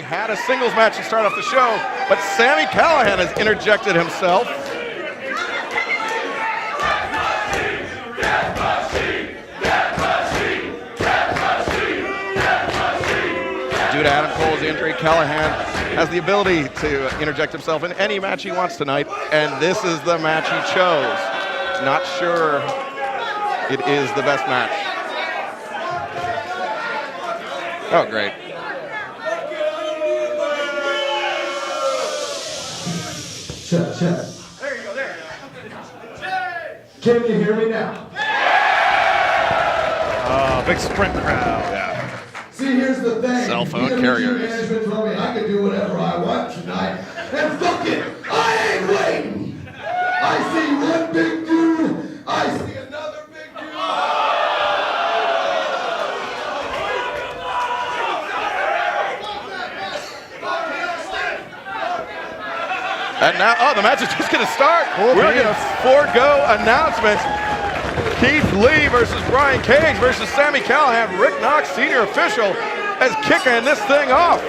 had a singles match to start off the show, but Sami Callihan has interjected himself. Due to Adam Cole's injury, Callihan has the ability to interject himself in any match he wants tonight, and this is the match he chose. Not sure it is the best match. Oh, great. Check. There you go, there. Can you hear me now? Big sprint crowd. Yeah. See, here's the thing. Cell phone PWG carriers. management told me I could do whatever I want tonight. And fuck it, I ain't waiting. I see one big dude. I see another big dude. And now, the match is just going to start. We're going to forego announcements. Keith Lee versus Brian Cage versus Sami Callihan. Rick Knox, senior official, is kicking this thing off.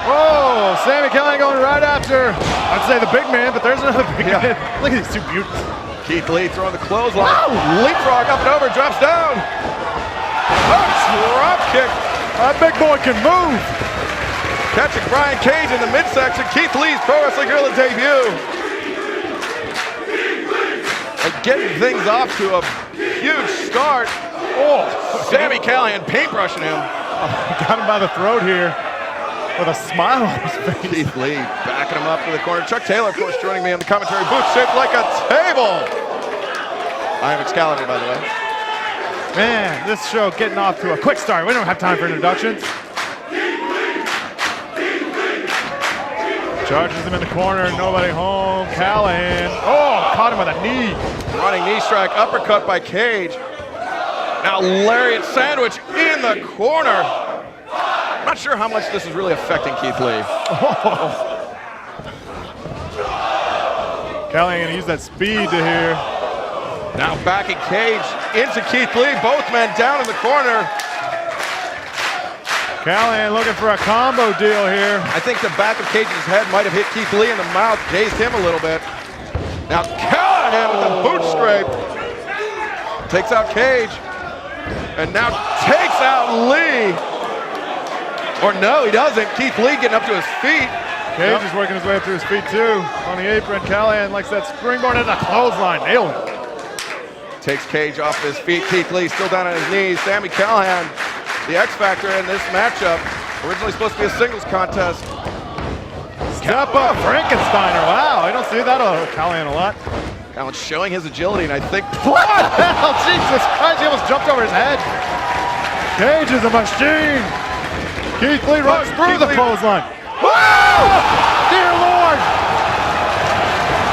Oh, Sami Callihan going right after, I'd say the big man, but there's another big man. Look at these two mutants. Keith Lee throwing the clothesline. Leapfrog up and over, drops down. Oh, drop kick. That big boy can move. Catching Brian Cage in the midsection. Keith Lee's Pro Wrestling Guerrilla debut. And getting things off to a huge start. Oh, Sami Callihan paintbrushing him. Got him by the throat here with a smile on his face. Keith Lee backing him up to the corner. Chuck Taylor, of course, joining me on the commentary booth, shaped like a table. I am Excalibur, by the way. Man, this show getting off to a quick start. We don't have time for introductions. Charges him in the corner, nobody home. Callihan, caught him with a knee. Running knee strike, uppercut by Cage. Now lariat sandwich in the corner. I'm not sure how much this is really affecting Keith Lee. Callihan gonna use that speed to here. Now backing Cage into Keith Lee, both men down in the corner. Callihan looking for a combo deal here. I think the back of Cage's head might have hit Keith Lee in the mouth, dazed him a little bit. Now Callihan with the boot scrape. Takes out Cage. And now takes out Lee. Or no, he doesn't. Keith Lee getting up to his feet. Cage is working his way up to his feet too. On the apron, Callihan likes that springboard and a clothesline. Nailed it. Takes Cage off his feet. Keith Lee still down on his knees. Sami Callihan, the X Factor in this matchup. Originally supposed to be a singles contest. Step up Frankensteiner. Wow, I don't see that on Callihan a lot. Callihan showing his agility, and I think... What the hell? Jesus Christ, he almost jumped over his head. Cage is a machine. Keith Lee runs through the clothesline. Whoa! Dear Lord!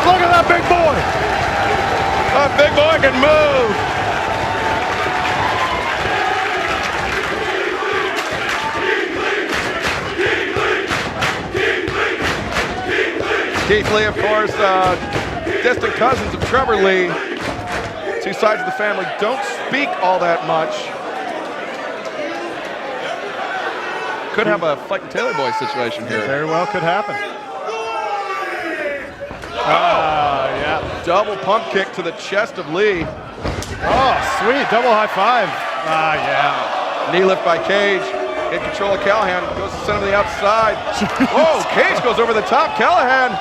Look at that big boy. That big boy can move. Keith Lee, of course, distant cousins of Trevor Lee. Two sides of the family don't speak all that much. Could have a Fighting Taylor Boy situation here. Very well could happen. Yeah. Double pump kick to the chest of Lee. Oh, sweet. Double high five. Yeah. Knee lift by Cage. In control of Callihan. Goes to send him to the outside. Whoa, Cage goes over the top. Callihan.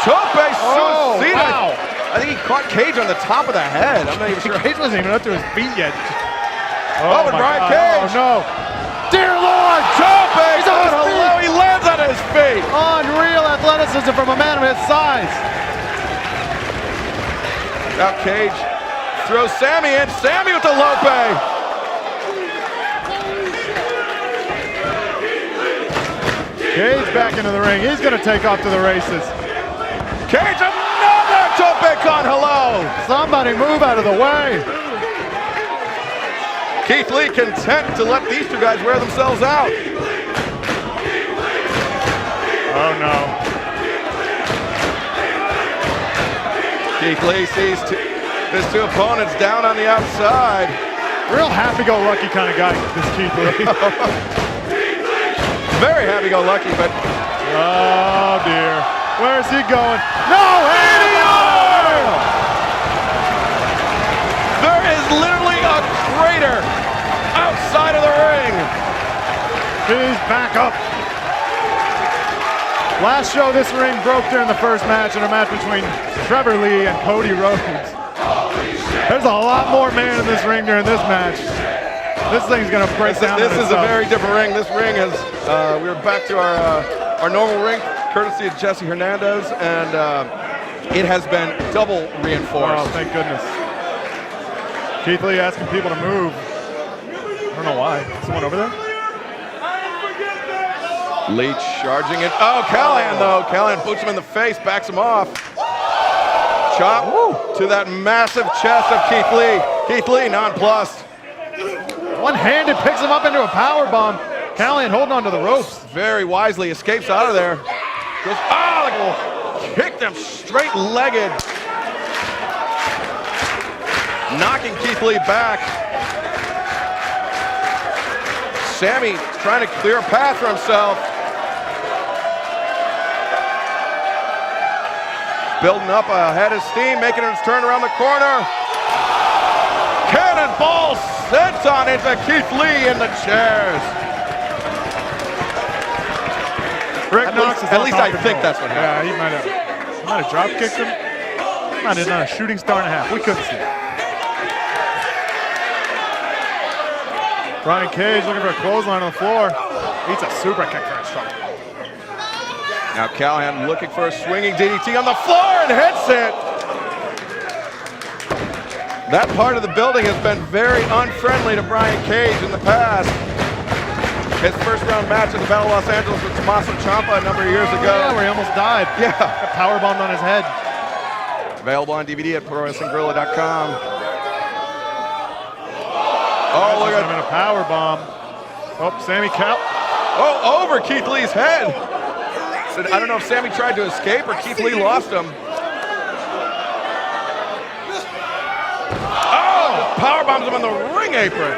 Tope suicida. Wow. I think he caught Cage on the top of the head. I'm not even sure. Cage wasn't even up to his feet yet. Oh, and Brian Cage. Oh, no. Dear Lord. Tope. He's on his Hello. feet. He lands on his feet. Unreal athleticism from a man of his size. Now Cage throws Sami in. Sami with the lope. Cage back into the ring. He's going to take off to the races. Cage, another tope con hello. Somebody move out of the way. Keith Lee content to let these two guys wear themselves out. Oh, no. Keith Lee sees his two opponents down on the outside. Real happy-go-lucky kind of guy, this Keith Lee. Very happy-go-lucky, but oh dear. Where's he going? No! there is literally a crater outside of the ring. He's back up. Last show, this ring broke during the first match in a match between Trevor Lee and Cody Rhodes. There's a lot more man in this ring during this match. This thing's gonna break down. This is a very different ring. This ring is, we're back to our normal ring, courtesy of Jesse Hernandez, and it has been double reinforced. Oh, thank goodness. Keith Lee asking people to move. I don't know why. Someone over there? Lee charging it. Oh, Callahan though. Callahan boots him in the face, backs him off. Chop to that massive chest of Keith Lee. Keith Lee nonplussed. One-handed picks him up into a power bomb. Callahan holding onto the ropes. Very wisely escapes out of there. Goes, kicked him straight-legged. Knocking Keith Lee back. Sammy trying to clear a path for himself. Building up a head of steam, making his turn around the corner. Cannonball sent on into Keith Lee in the chairs. Rick Knox is at least I think that's what happened. Yeah, he might have drop kicked him. Might have done a shooting star and a half. We couldn't see it. Brian Cage looking for a clothesline on the floor. Eats a super kick for his trouble. Now Callahan looking for a swinging DDT on the floor and hits it. That part of the building has been very unfriendly to Brian Cage in the past. His first round match at the Battle of Los Angeles with Tommaso Ciampa a number of years ago. Yeah, where he almost died. Yeah. Got powerbombed on his head. Available on DVD at ProWrestlingGorilla.com. Oh, look at him in a power bomb. Oh, Sammy Cal. Oh, over Keith Lee's head. I don't know if Sammy tried to escape or Keith Lee lost him. Oh, power bombs him on the ring apron.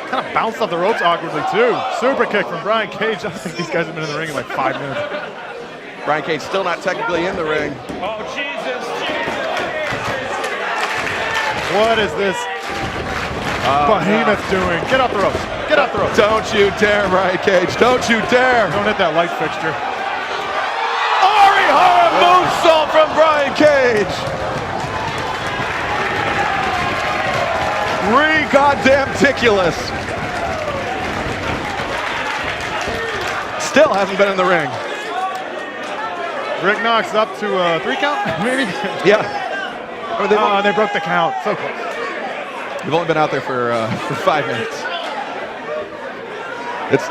Kind of bounced off the ropes awkwardly too. Super kick from Brian Cage. I don't think these guys have been in the ring in like 5 minutes. Brian Cage still not technically in the ring. Oh, Jesus. What is this behemoth doing? Get off the ropes. Get off the ropes. Don't you dare, Brian Cage. Don't you dare. Don't hit that light fixture. Arihara moonsault from Brian Cage. Goddamn ridiculous. Still hasn't been in the ring. Rick Knox up to a 3 count, maybe? Yeah. Oh, they broke the count. So close. We've only been out there for 5 minutes.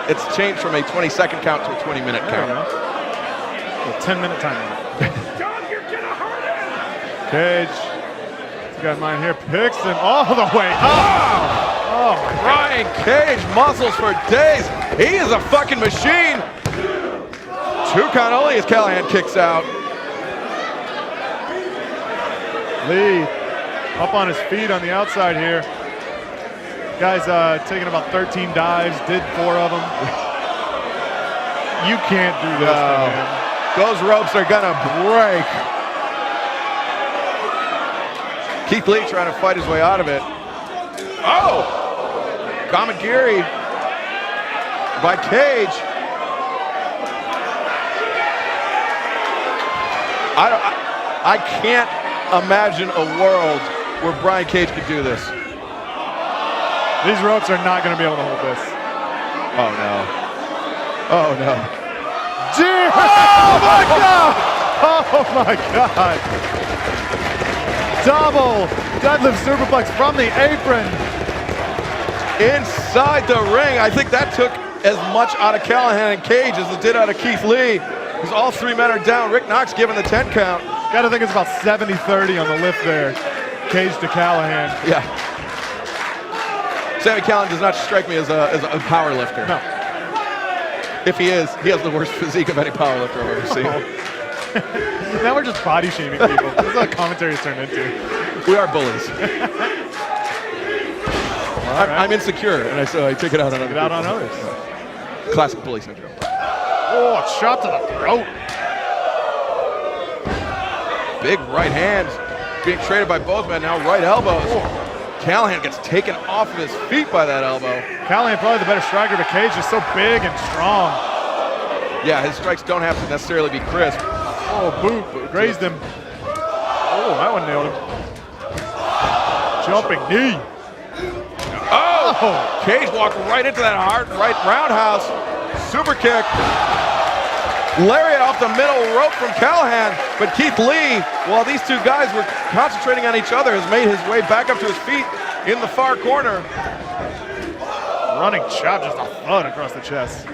It's changed from a 20-second count to a 20-minute count. A 10-minute time limit. Cage. This guy mine here picks him all the way up. Oh my Brian Cage muscles for days. He is a fucking machine. 2 count only as Callahan kicks out. Lee up on his feet on the outside here. Guy's taking about 13 dives, did 4 of them. You can't do this, man. Those ropes are gonna break. Keith Lee trying to fight his way out of it. Oh! Kamagiri by Cage. I can't imagine a world where Brian Cage could do this. These ropes are not going to be able to hold this. Oh no. Oh no. Dear. Oh my God! Oh my God. Double deadlift superplex from the apron. Inside the ring. I think that took as much out of Callahan and Cage as it did out of Keith Lee. Because all 3 men are down. Rick Knox giving the 10 count. Gotta think it's about 70-30 on the lift there. Cage to Callahan. Yeah. Sami Callihan does not strike me as a power lifter. No. If he is, he has the worst physique of any power lifter I've ever seen. Oh. Now we're just body shaming people. This is what commentary has turned into. We are bullies. I'm insecure, and so I take it out on others. Take it out on others. Classic bully syndrome. Oh, shot to the throat. Big right hand being traded by both men. Now right elbows. Callahan gets taken off of his feet by that elbow. Callahan probably the better striker, but Cage is so big and strong. Yeah, his strikes don't have to necessarily be crisp. Oh, boot, grazed him. Oh, that one nailed him. Jumping knee. Oh! Cage walked right into that hard right roundhouse. Super kick. Lariat off the middle rope from Callahan, but Keith Lee, while these two guys were concentrating on each other, has made his way back up to his feet in the far corner. Running chop, just a thud across the chest.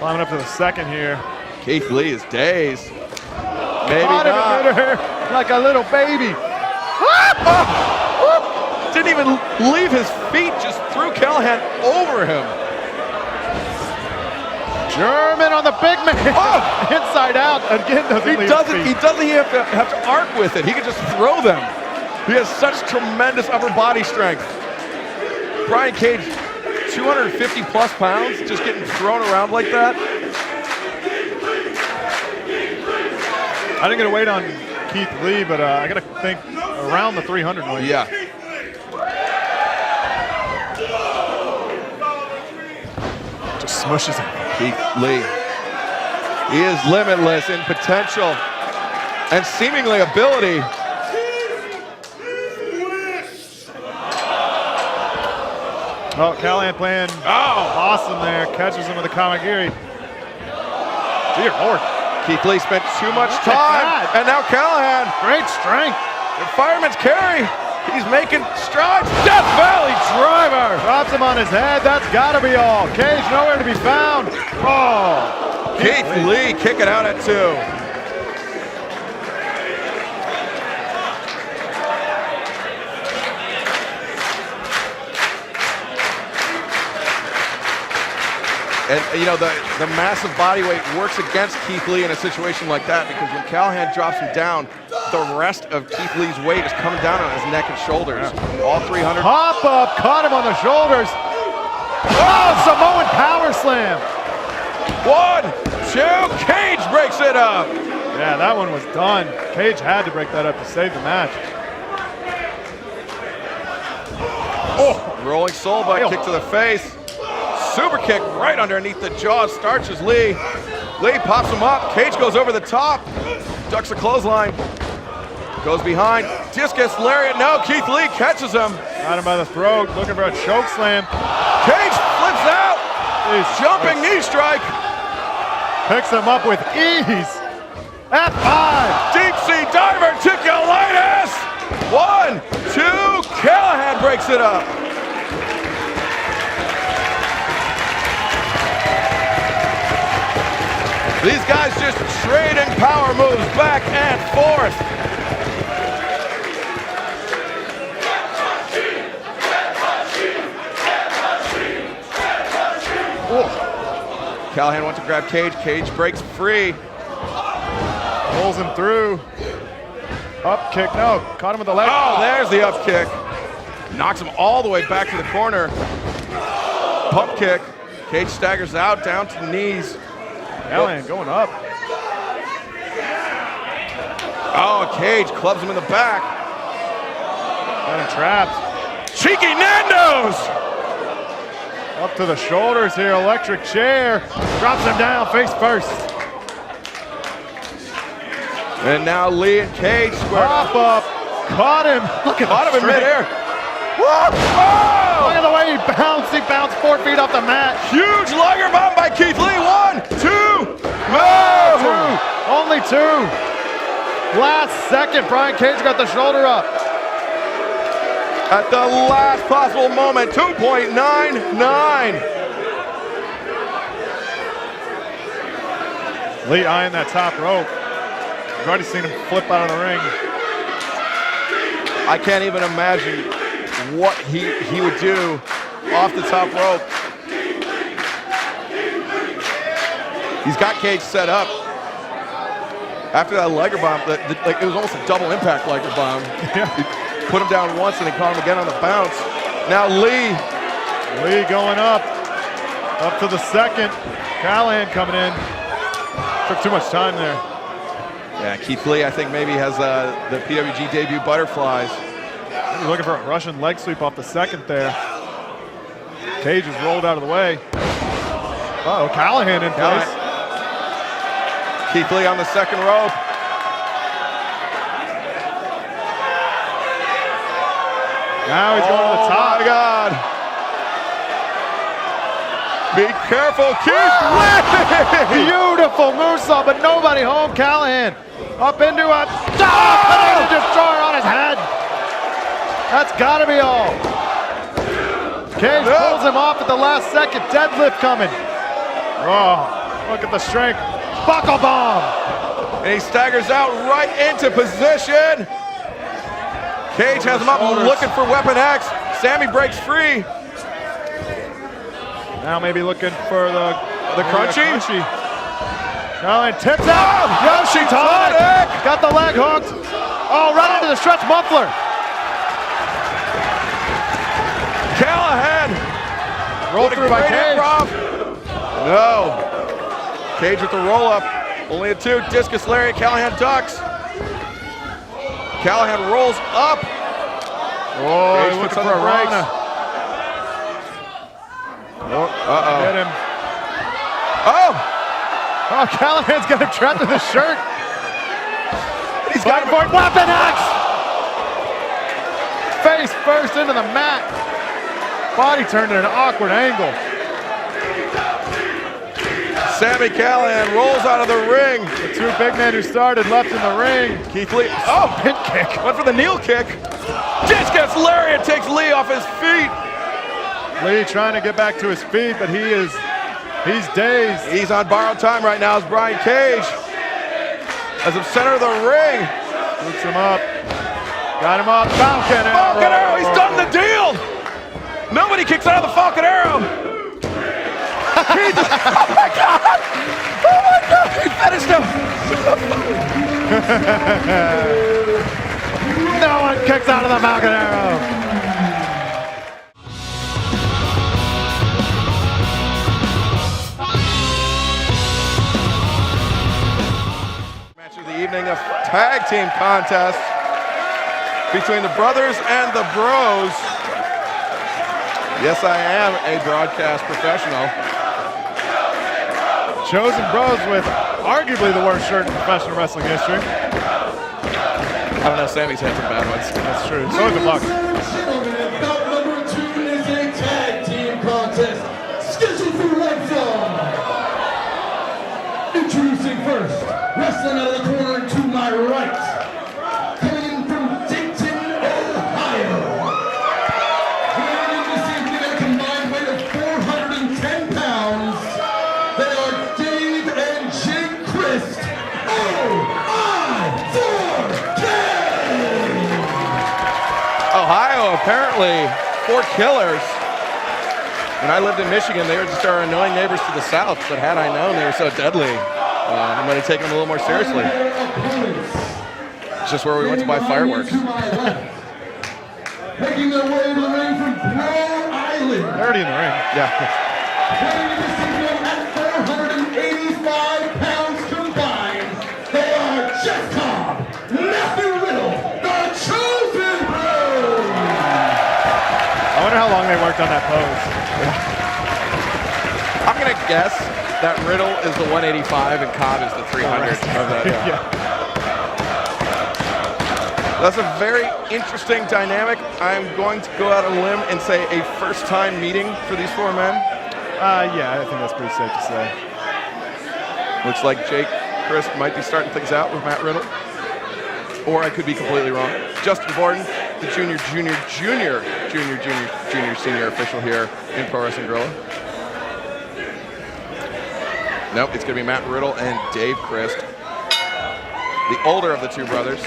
Climbing up to the second here. Keith Lee is dazed. Maybe Caught him not. in midair like a little baby. Didn't even leave his feet, just threw Callahan over him. German on the big man. Inside out. Again, doesn't leave his feet. He doesn't have to arc with it. He can just throw them. He has such tremendous upper body strength. Brian Cage, 250 plus pounds, just getting thrown around like that. I didn't get a weight on Keith Lee, but I got to think around the 300 weight. Yeah. Just smushes him. Keith Lee. He is limitless in potential and seemingly ability. Oh, Callahan playing awesome there. Catches him with a Kamagiri. Dear Lord. Keith Lee spent too much time, and now Callahan. Great strength. The fireman's carry. He's making strides. Death Valley driver. Drops him on his head. That's got to be all. Cage nowhere to be found. Oh. Keith Lee kicking out at 2. And, you know, the massive body weight works against Keith Lee in a situation like that, because when Callahan drops him down, the rest of Keith Lee's weight is coming down on his neck and shoulders. All 300. Pop up, caught him on the shoulders. Oh, Samoan power slam. 1, 2, Cage breaks it up. Yeah, that one was done. Cage had to break that up to save the match. Oh, rolling soul butt kick to the face. Super kick right underneath the jaw, starches Lee. Lee pops him up. Cage goes over the top. Ducks the clothesline. Goes behind. Discus lariat. No, Keith Lee catches him. Got him by the throat, looking for a choke slam. Cage flips out. Jumping knee strike. Picks him up with ease. F5. Deep sea diverticulitis. 1, 2. Callahan breaks it up. These guys just trading power moves back and forth. Callahan wants to grab Cage. Cage breaks free. Pulls him through. Up kick, no, caught him with the leg. Oh, there's the up kick. Knocks him all the way back to the corner. Pump kick. Cage staggers out, down to the knees. Callahan going up. Oh, Cage clubs him in the back. Got him trapped. Cheeky Nando's! Up to the shoulders here, electric chair. Drops him down, face first. And now Lee and Cage square Pop up, caught him. Look at Caught him in midair. Look Oh! at the way he bounced. He bounced 4 feet off the mat. Huge liger bomb by Keith Lee. 1, 2. Two. Only 2. Last second, Brian Cage got the shoulder up. At the last possible moment, 2.99. Lee eyeing that top rope. You've already seen him flip out of the ring. I can't even imagine what he would do off the top rope. He's got Cage set up. After that liger bomb, like it was almost a double impact liger bomb. Yeah. He put him down once and he caught him again on the bounce. Now Lee Lee going up. Up to the second. Callahan coming in. Took too much time there. Yeah, Keith Lee, I think maybe has the PWG debut butterflies. He's looking for a Russian leg sweep off the second there. Cage is rolled out of the way. Uh-oh, Callahan in place. Keith Lee on the second rope. Now he's going to the top. Oh my God. Be careful, Keith Lee! Beautiful moonsault, but nobody home. Callahan up into a Canadian Destroyer on his head. That's gotta be all. Cage pulls him off at the last second. Deadlift coming. Oh, look at the strength. Buckle bomb. And he staggers out right into position. Cage has him up looking for Weapon X. Sammy breaks free. Now maybe looking for the crunchy. Callahan tips out. Yoshi Tonic. Got the leg hooked. Oh, right into the stretch muffler. Callahan. Rolled through by Cage. No. Cage with the roll up. Only a 2. Discus lariat. Callahan ducks. Callahan rolls up. Oh, Cage looking puts on for the a brakes. Rana. Uh-oh. Get him. Oh! Oh, Callahan's got him trapped in the shirt. He's got him. Weapon X! Face first into the mat. Body turned at an awkward angle. Sammy Callahan rolls out of the ring. The 2 big men who started left in the ring. Keith Lee. Oh! Pin kick. Went for the kneel kick. Discus lariat takes Lee off his feet. Lee trying to get back to his feet, but he's dazed. He's on borrowed time right now as Brian Cage as the center of the ring. Boots him up. Got him up. Falcon Arrow. Falcon Arrow, he's done the deal. Nobody kicks out of the Falcon Arrow. Oh my God. Oh my God, he finished him. No one kicks out of the Falcon Arrow. Match of the evening, a tag team contest between the brothers and the bros. Yes, I am a broadcast professional. Chosen Bros with arguably the worst shirt in professional wrestling history. I don't know, Sammy's had some bad ones. That's true. So is the Buck. Bout number 2 is a tag team contest scheduled for one fall. Introducing first, wrestling out of the corner to my right, coming in from Dayton, Ohio. Weighing in this evening at a combined weight of 410 pounds, they are Dave and Jake Christ. Ohio, apparently 4 killers. When I lived in Michigan, they were just our annoying neighbors to the south, but had I known they were so deadly, I might have taken them a little more seriously. It's just where we went to buy fireworks. Making their way to the ring from Bro Island. Already in the ring. Yeah. Weighing this evening at 485 pounds combined, they are Jeff Cobb, Matthew Riddle, the Chosen Bros. I wonder how long they worked on that pose. I'm going to guess that Riddle is the 185 and Cobb is the 300 of that. Yeah. That's a very interesting dynamic. I'm going to go out on a limb and say a first-time meeting for these 4 men. Yeah, I think that's pretty safe to say. Looks like Jake Christ might be starting things out with Matt Riddle. Or I could be completely wrong. Justin Borden, the junior senior official here in Pro Wrestling Guerrilla. Nope, it's going to be Matt Riddle and Dave Christ, the older of the 2 brothers.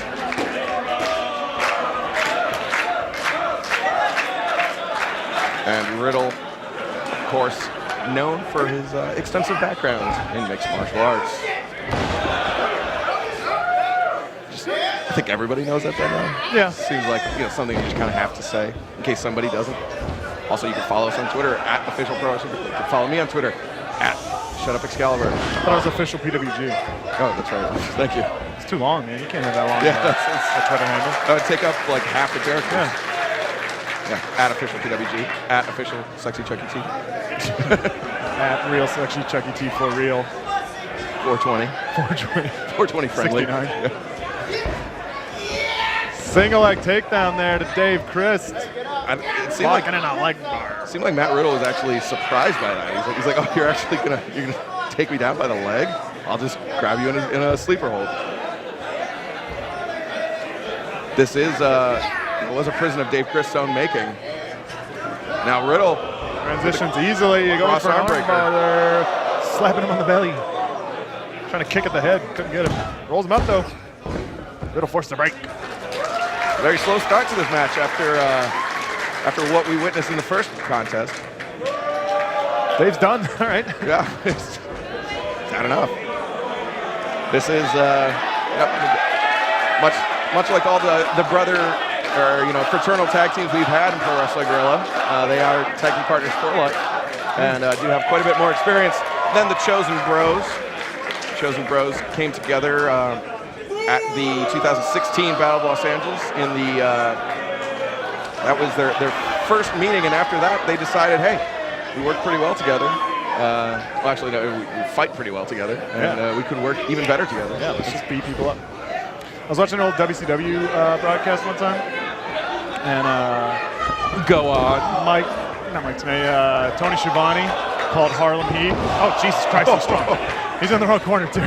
And Riddle, of course, known for his extensive background in mixed martial arts. I think everybody knows that by now. Yeah. Seems like something you just kind of have to say in case somebody doesn't. Also, you can follow us on Twitter at Official Pro Wrestling. You can follow me on Twitter at Shut Up Excalibur. I thought it was official PWG. Oh, that's right. Thank you. It's too long, man. You can't have that long. Yeah, that's Twitter handle. That would take up like half the characters. Yeah. Yeah, at Official PWG, at Official Sexy Chucky T. At Real Sexy Chucky T for real. 420. 420. 420 friendly. 69. Yeah. Single leg takedown there to Dave Christ. It seemed like, Locking in a leg bar. seemed like Matt Riddle was actually surprised by that. He's like, oh, you're gonna take me down by the leg? I'll just grab you in a sleeper hold. This is was a prison of Dave Christ's own making. Now Riddle Transitions easily. You go cross for an arm breaker. armbar there. Slapping him on the belly. Trying to kick at the head. Couldn't get him. Rolls him up though. Riddle forced the break. Very slow start to this match after what we witnessed in the first contest. Dave's done. All right. Yeah, it's not enough. This is much like all the brother or fraternal tag teams we've had in Pro Wrestling Guerrilla. They are tag team partners for life and do have quite a bit more experience than the Chosen Bros. Chosen Bros came together at the 2016 Battle of Los Angeles. That was their first meeting, and after that they decided, hey, we work pretty well together. Well, actually, no, we fight pretty well together, and we could work even better together. Yeah, let's just beat people up. I was watching an old WCW broadcast one time, and Go on. Tony Schiavone called Harlem Heat. Oh, Jesus Christ, he's strong. He's in the wrong corner, too.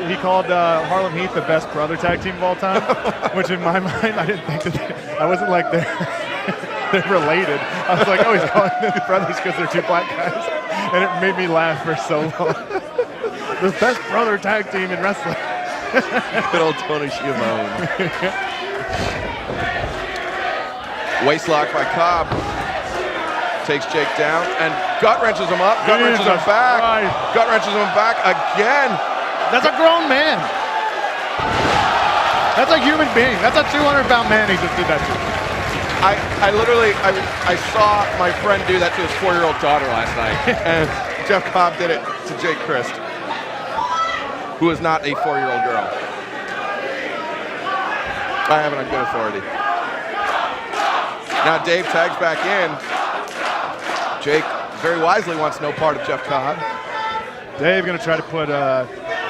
He called Harlem Heat the best brother tag team of all time, which in my mind, I didn't think that I wasn't like they're related. I was like, oh, he's calling them brothers because they're two black guys. And it made me laugh for so long. The best brother tag team in wrestling. Good old Tony Schiavone. Waistlock by Cobb. Takes Jake down and gut wrenches him up. Gut wrenches him back. Christ. Gut wrenches him back again. That's a grown man. That's a human being. That's a 200-pound man he just did that to. I literally saw my friend do that to his 4-year-old daughter last night. And Jeff Cobb did it to Jake Christ, who is not a 4-year-old girl. I have it on good authority. Now Dave tags back in. Jake very wisely wants no part of Jeff Cobb. Dave going to try to put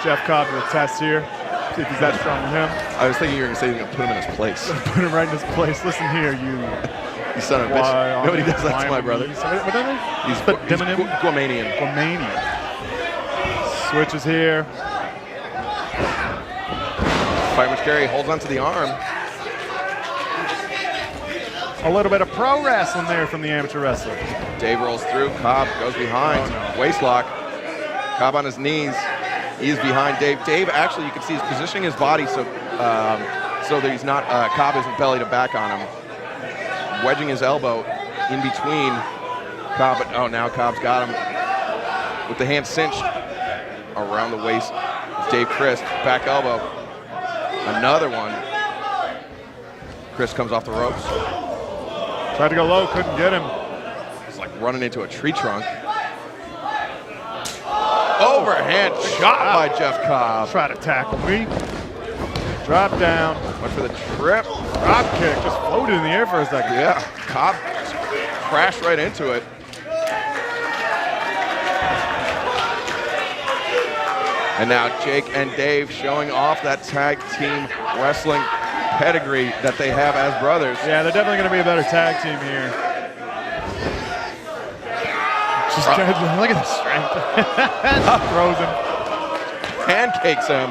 Jeff Cobb to the test here. See if he's that strong with him. I was thinking you were going to say you're going to put him in his place. Put him right in his place. Listen here, you son of a bitch. Nobody does that to my brother. What are they? He's Guamanian. Guamanian. Switches here. Fireman's carry holds onto the arm. A little bit of pro wrestling there from the amateur wrestler. Dave rolls through. Cobb goes behind. Oh, no. Waistlock. Cobb on his knees. He's behind Dave. Dave actually, you can see, he's positioning his body so that he's not, Cobb isn't belly to back on him. Wedging his elbow in between Cobb, but oh, now Cobb's got him with the hand cinched around the waist of Dave Christ. Back elbow. Another one. Chris comes off the ropes. Tried to go low, couldn't get him. It's like running into a tree trunk. Overhand shot by Jeff Cobb. Try to tackle me. Drop down. Went for the trip. Drop kick. Just floated in the air for a second. Yeah, Cobb crashed right into it. And now Jake and Dave showing off that tag team wrestling pedigree that they have as brothers. Yeah, they're definitely going to be a better tag team here. Just look at the strength. Throws him. Pancakes him.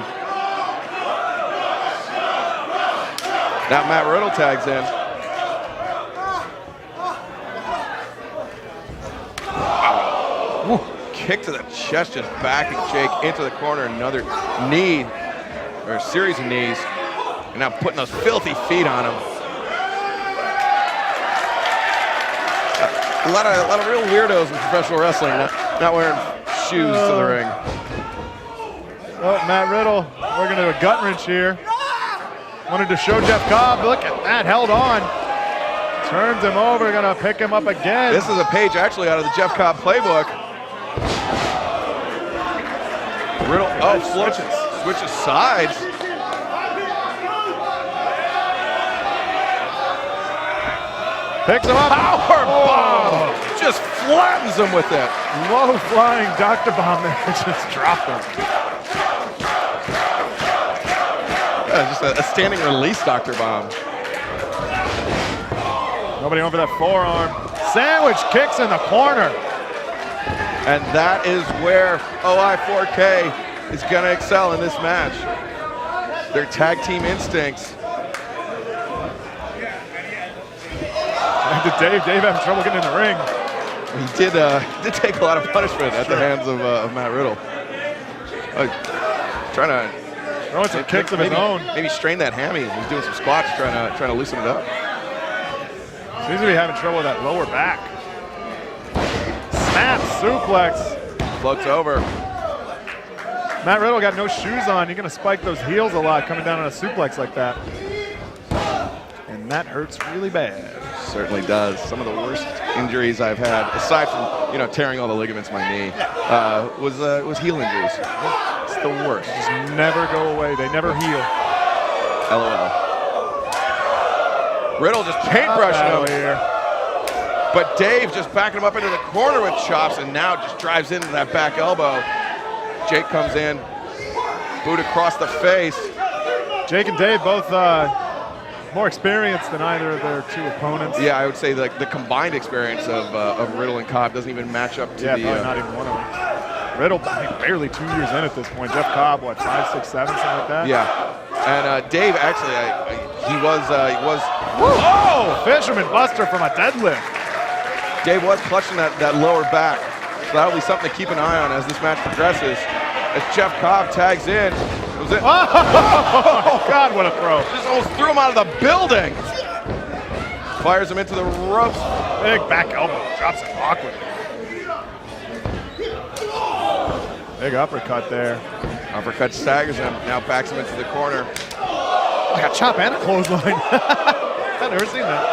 Now Matt Riddle tags in. Wow. Kick to the chest, just backing Jake into the corner. Another knee, or a series of knees. And now putting those filthy feet on him. A lot of real weirdos in professional wrestling, not wearing shoes to the ring. Oh, Matt Riddle working to a gut wrench here. Wanted to show Jeff Cobb. Look at that, held on. Turns him over, gonna pick him up again. This is a page actually out of the Jeff Cobb playbook. Riddle, switches sides. Picks him up. Power bomb! Just flattens him with it. Low flying Dr. Bomb there, just dropped him. Just a standing release Dr. Bomb. Nobody over that forearm. Sandwich kicks in the corner. And that is where OI4K is going to excel in this match. Their tag team instincts. Did Dave having trouble getting in the ring? He did take a lot of punishment at the hands of Matt Riddle. Trying to throwing some kicks of his own. Maybe strain that hammy. He's doing some squats, trying to loosen it up. Seems to be having trouble with that lower back. Snap suplex. Floats over. Matt Riddle got no shoes on. You're gonna spike those heels a lot coming down on a suplex like that. And that hurts really bad. Certainly does. Some of the worst injuries I've had, aside from tearing all the ligaments in my knee, was heel injuries. It's the worst. Just never go away. They never heal. LOL. Riddle just paintbrushing him here. But Dave just backing him up into the corner with chops, and now just drives into that back elbow. Jake comes in, boot across the face. Jake and Dave both more experienced than either of their two opponents. Yeah, I would say the combined experience of Riddle and Cobb doesn't even match up to probably not even one of them. Riddle, I think, barely 2 years in at this point. Jeff Cobb, what, 5, 6, 7, something like that? Yeah. And Dave, actually, he was. Oh! Fisherman Buster from a deadlift. Dave was clutching that lower back. So that'll be something to keep an eye on as this match progresses. As Jeff Cobb tags in. Oh, God, what a throw. Just almost threw him out of the building. Fires him into the ropes. Big back elbow. Drops him awkwardly. Big uppercut there. Uppercut staggers him. Now backs him into the corner. I got chop and a clothesline. I've never seen that.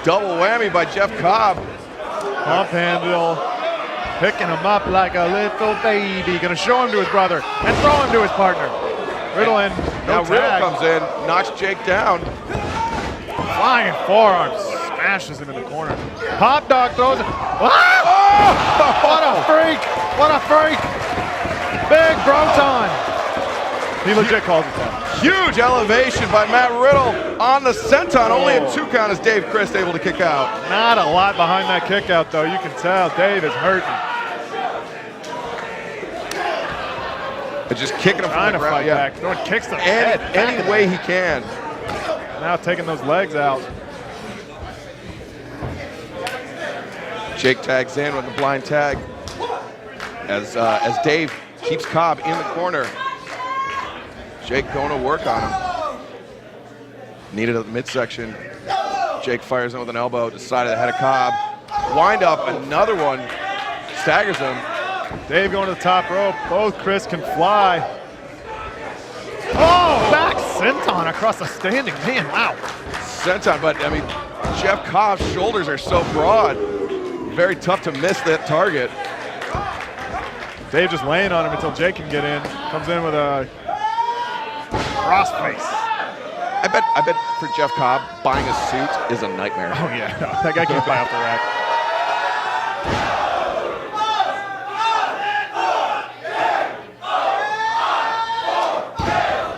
Double whammy by Jeff Cobb. Pump handle. Picking him up like a little baby. Gonna show him to his brother and throw him to his partner. Riddle in. Now Riddle comes in, knocks Jake down. Flying forearm. Smashes him in the corner. Hot dog throws it. Ah! Oh! What a freak! What a freak! Big Broton. He legit calls it that. Huge elevation by Matt Riddle on the senton. Only a 2 count as Dave Christ able to kick out. Not a lot behind that kick out, though. You can tell Dave is hurting. But just kicking him from the ground. Fight back. Throwing kicks to the head. Any way he can. Now taking those legs out. Jake tags in with the blind tag as Dave keeps Cobb in the corner. Jake going to work on him. Needed at the midsection. Jake fires in with an elbow to the side of the head of Cobb. Wind up, another one. Staggers him. Dave going to the top rope. Both Chris can fly. Oh, back senton across the standing man. Wow. Senton, but I mean, Jeff Cobb's shoulders are so broad. Very tough to miss that target. Dave just laying on him until Jake can get in. Comes in with a cross face. I bet for Jeff Cobb, buying a suit is a nightmare. Oh yeah, that guy can't buy off the rack.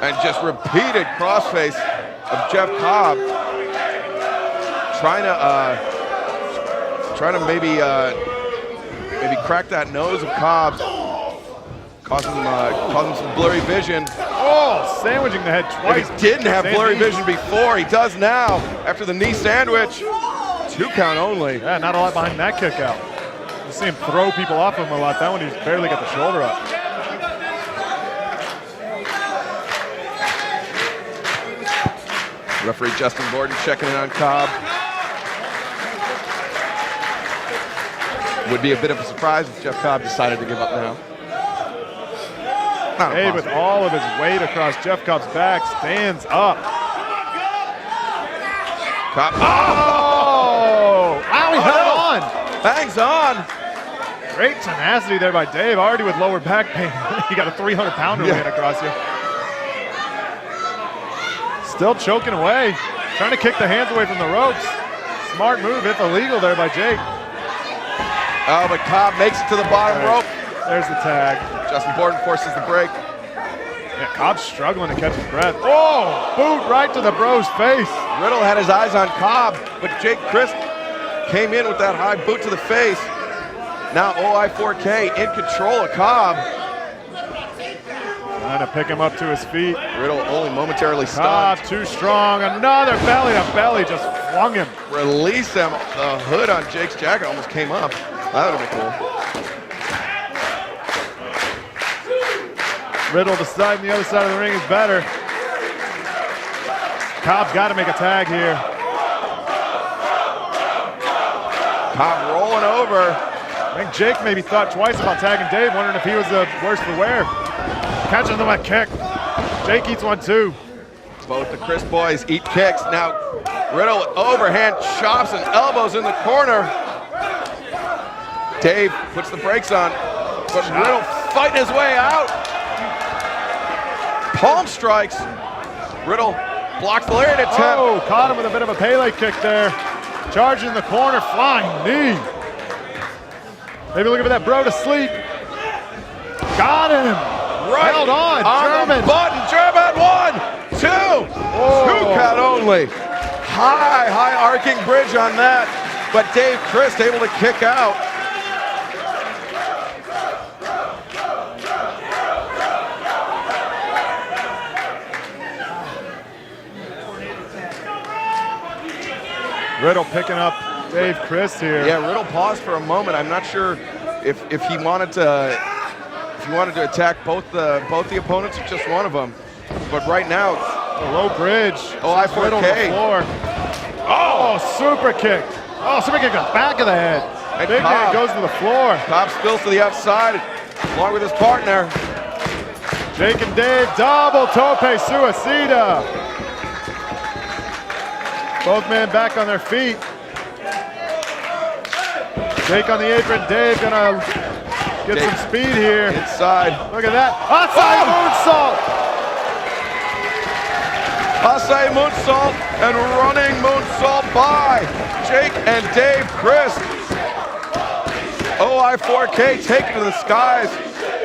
And just repeated crossface of Jeff Cobb, trying to maybe crack that nose of Cobb's, causing some blurry vision. Oh, sandwiching the head twice. If he didn't have blurry vision before, he does now after the knee sandwich. 2 count only. Yeah, not a lot behind that kick out. You see him throw people off him a lot. That one, he's barely got the shoulder up. Referee Justin Gordon checking in on Cobb. Would be a bit of a surprise if Jeff Cobb decided to give up now. Dave, with all of his weight across Jeff Cobb's back, stands up. Cobb. Oh! Wow, he held on. Hangs on. Great tenacity there by Dave, already with lower back pain. You got a 300-pounder laying across you. Still choking away, trying to kick the hands away from the ropes. Smart move, if illegal there by Jake. Oh, but Cobb makes it to the bottom rope. There's the tag. Justin Borden forces the break. Yeah, Cobb's struggling to catch his breath. Oh, boot right to the bro's face. Riddle had his eyes on Cobb, but Jake Crist came in with that high boot to the face. Now OI4K in control of Cobb. Trying to pick him up to his feet. Riddle only momentarily Cobb stunned. too strong. Another belly to belly, just flung him. Release him. The hood on Jake's jacket almost came up. That would have been cool. Riddle deciding the other side of the ring is better. Cobb's got to make a tag here. Cobb rolling over. I think Jake maybe thought twice about tagging Dave, wondering if he was the worse for wear. Catching the left kick. Jake eats one too. Both the Chris boys eat kicks. Now Riddle with overhand chops and elbows in the corner. Dave puts the brakes on, but Riddle fighting his way out. Palm strikes. Riddle blocks the lariat attempt. Oh, caught him with a bit of a Pele kick there. Charging the corner, flying knee. Maybe looking for that bro to sleep. Got him. Right Held on. German. The button. German, 1, 2. Oh. 2 count only. High arcing bridge on that. But Dave Crist able to kick out. Riddle picking up Dave Crist here. Yeah, Riddle paused for a moment. I'm not sure if he wanted to attack both the opponents or just one of them. But right now, A low bridge. I4K. Riddle on the floor. Oh, super kick. Oh, super kick to the back of the head. And Big man Cobb. goes to the floor. Cobb spills to the outside along with his partner. Jake and Dave, double tope suicida. Both men back on their feet. Jake on the apron, Dave gonna get Jake some speed here. Inside. Look at that, outside moonsault. Asai moonsault and running moonsault by Jake and Dave Crist. OI4K taking to the skies,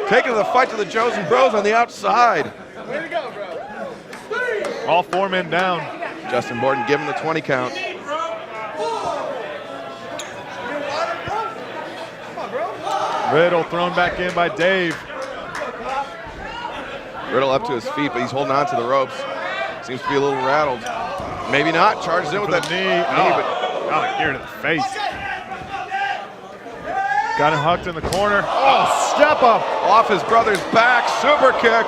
taking the fight to the Chosen Bros on the outside. Way to go, bro. All 4 men down. Justin Borden giving the 20 count. Riddle thrown back in by Dave. Riddle up to his feet, but he's holding on to the ropes. Seems to be a little rattled. Maybe not. Charges in with For that the knee. knee, but Got a gear to the face. Got him hucked in the corner. Oh, step up. off his brother's back. Super kick.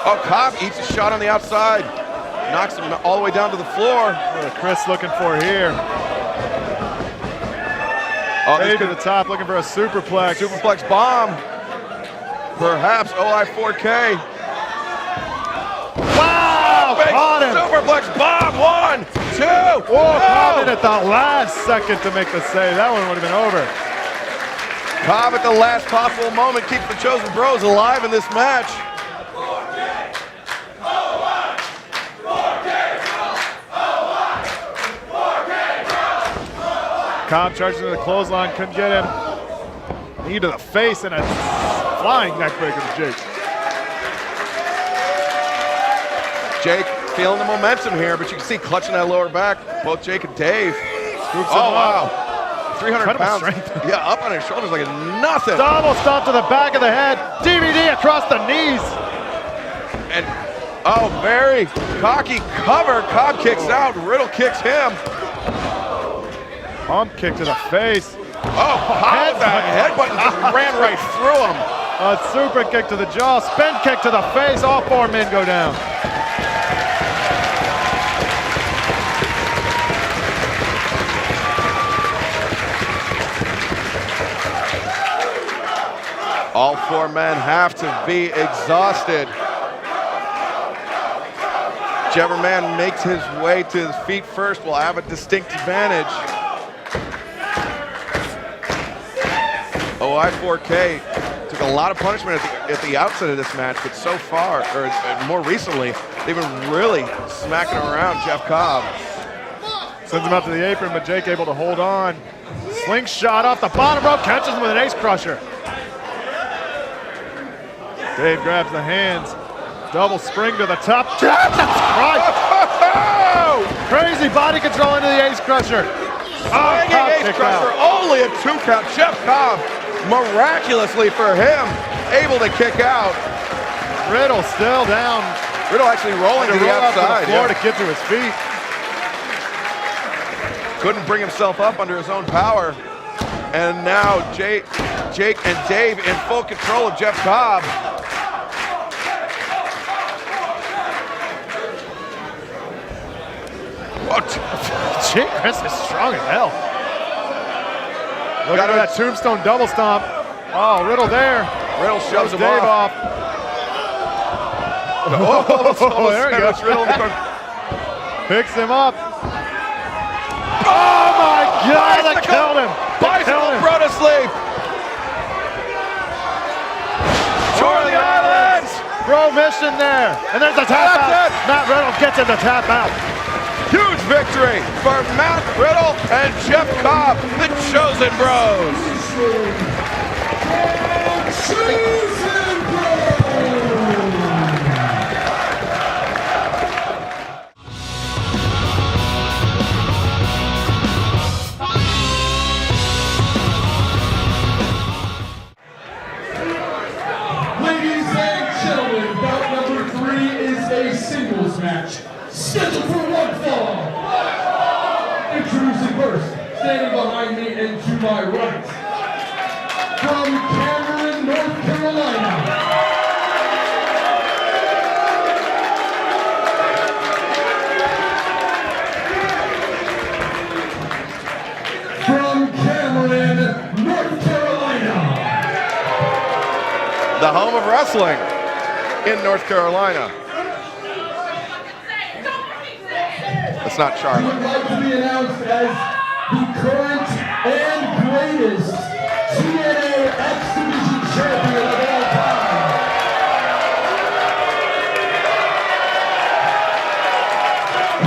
Oh, Cobb eats a shot on the outside. Knocks him all the way down to the floor. What is Chris looking for here? Oh, this Dave to could the top looking for a superplex. superplex bomb. Perhaps OI4K. Wow, Big caught him. superplex bomb. 1, 2. Oh, caught it at the last second to make the save. That one would have been over. Cobb at the last possible moment keeps the Chosen Bros alive in this match. Cobb charges into the clothesline, couldn't get him. Knee to the face and a flying neckbreaker to Jake. Jake feeling the momentum here, but you can see clutching that lower back, both Jake and Dave. Scoops Oh, him up. wow. 300 Incredible pounds. strength. Yeah, up on his shoulders like nothing. Double stomp to the back of the head. DVD across the knees. And, oh, very cocky cover. Cobb kicks out. Riddle kicks him. Pump kick to the face. Oh, Cobb with that headbutt and just ran right through him. A super kick to the jaw. Spin kick to the face. All 4 men go down. All 4 men have to be exhausted. Whichever man makes his way to his feet first will have a distinct advantage. OI4K took a lot of punishment at the outset of this match, but so far, or more recently, they've been really smacking around Jeff Cobb. Sends him up to the apron, but Jake able to hold on. Slingshot off the bottom rope, catches him with an ace crusher. Dave grabs the hands. Double spring to the top. Jesus Christ! Crazy body control into the ace crusher. Ace crusher, only a 2 count. Jeff Cobb, miraculously for him, able to kick out. Riddle still down. Riddle actually rolling to the outside. To the floor to get to his feet. Couldn't bring himself up under his own power. And now Jake and Dave in full control of Jeff Cobb. Jake Chris is strong as hell. Look at that tombstone double stomp. Oh, Riddle there. Riddle shoves him Dave off. Oh, there he goes. Riddle picks him up. Oh my God, that killed him. Bicycle brought to sleep. Charlie Islands. Bro mission there. And there's a tap out. Matt Riddle gets him to tap out. Huge victory for Matt Riddle and Jeff Cobb, the Chosen Bros. Chosen Bros. Ladies and gentlemen, bout number 3 is a singles match. Scheduled for one fall. Introducing first, standing behind me and to my right, from Cameron, North Carolina, the home of wrestling in North Carolina. That's not He Charlotte. would like to be announced as the current and greatest TNA X Division champion of all time.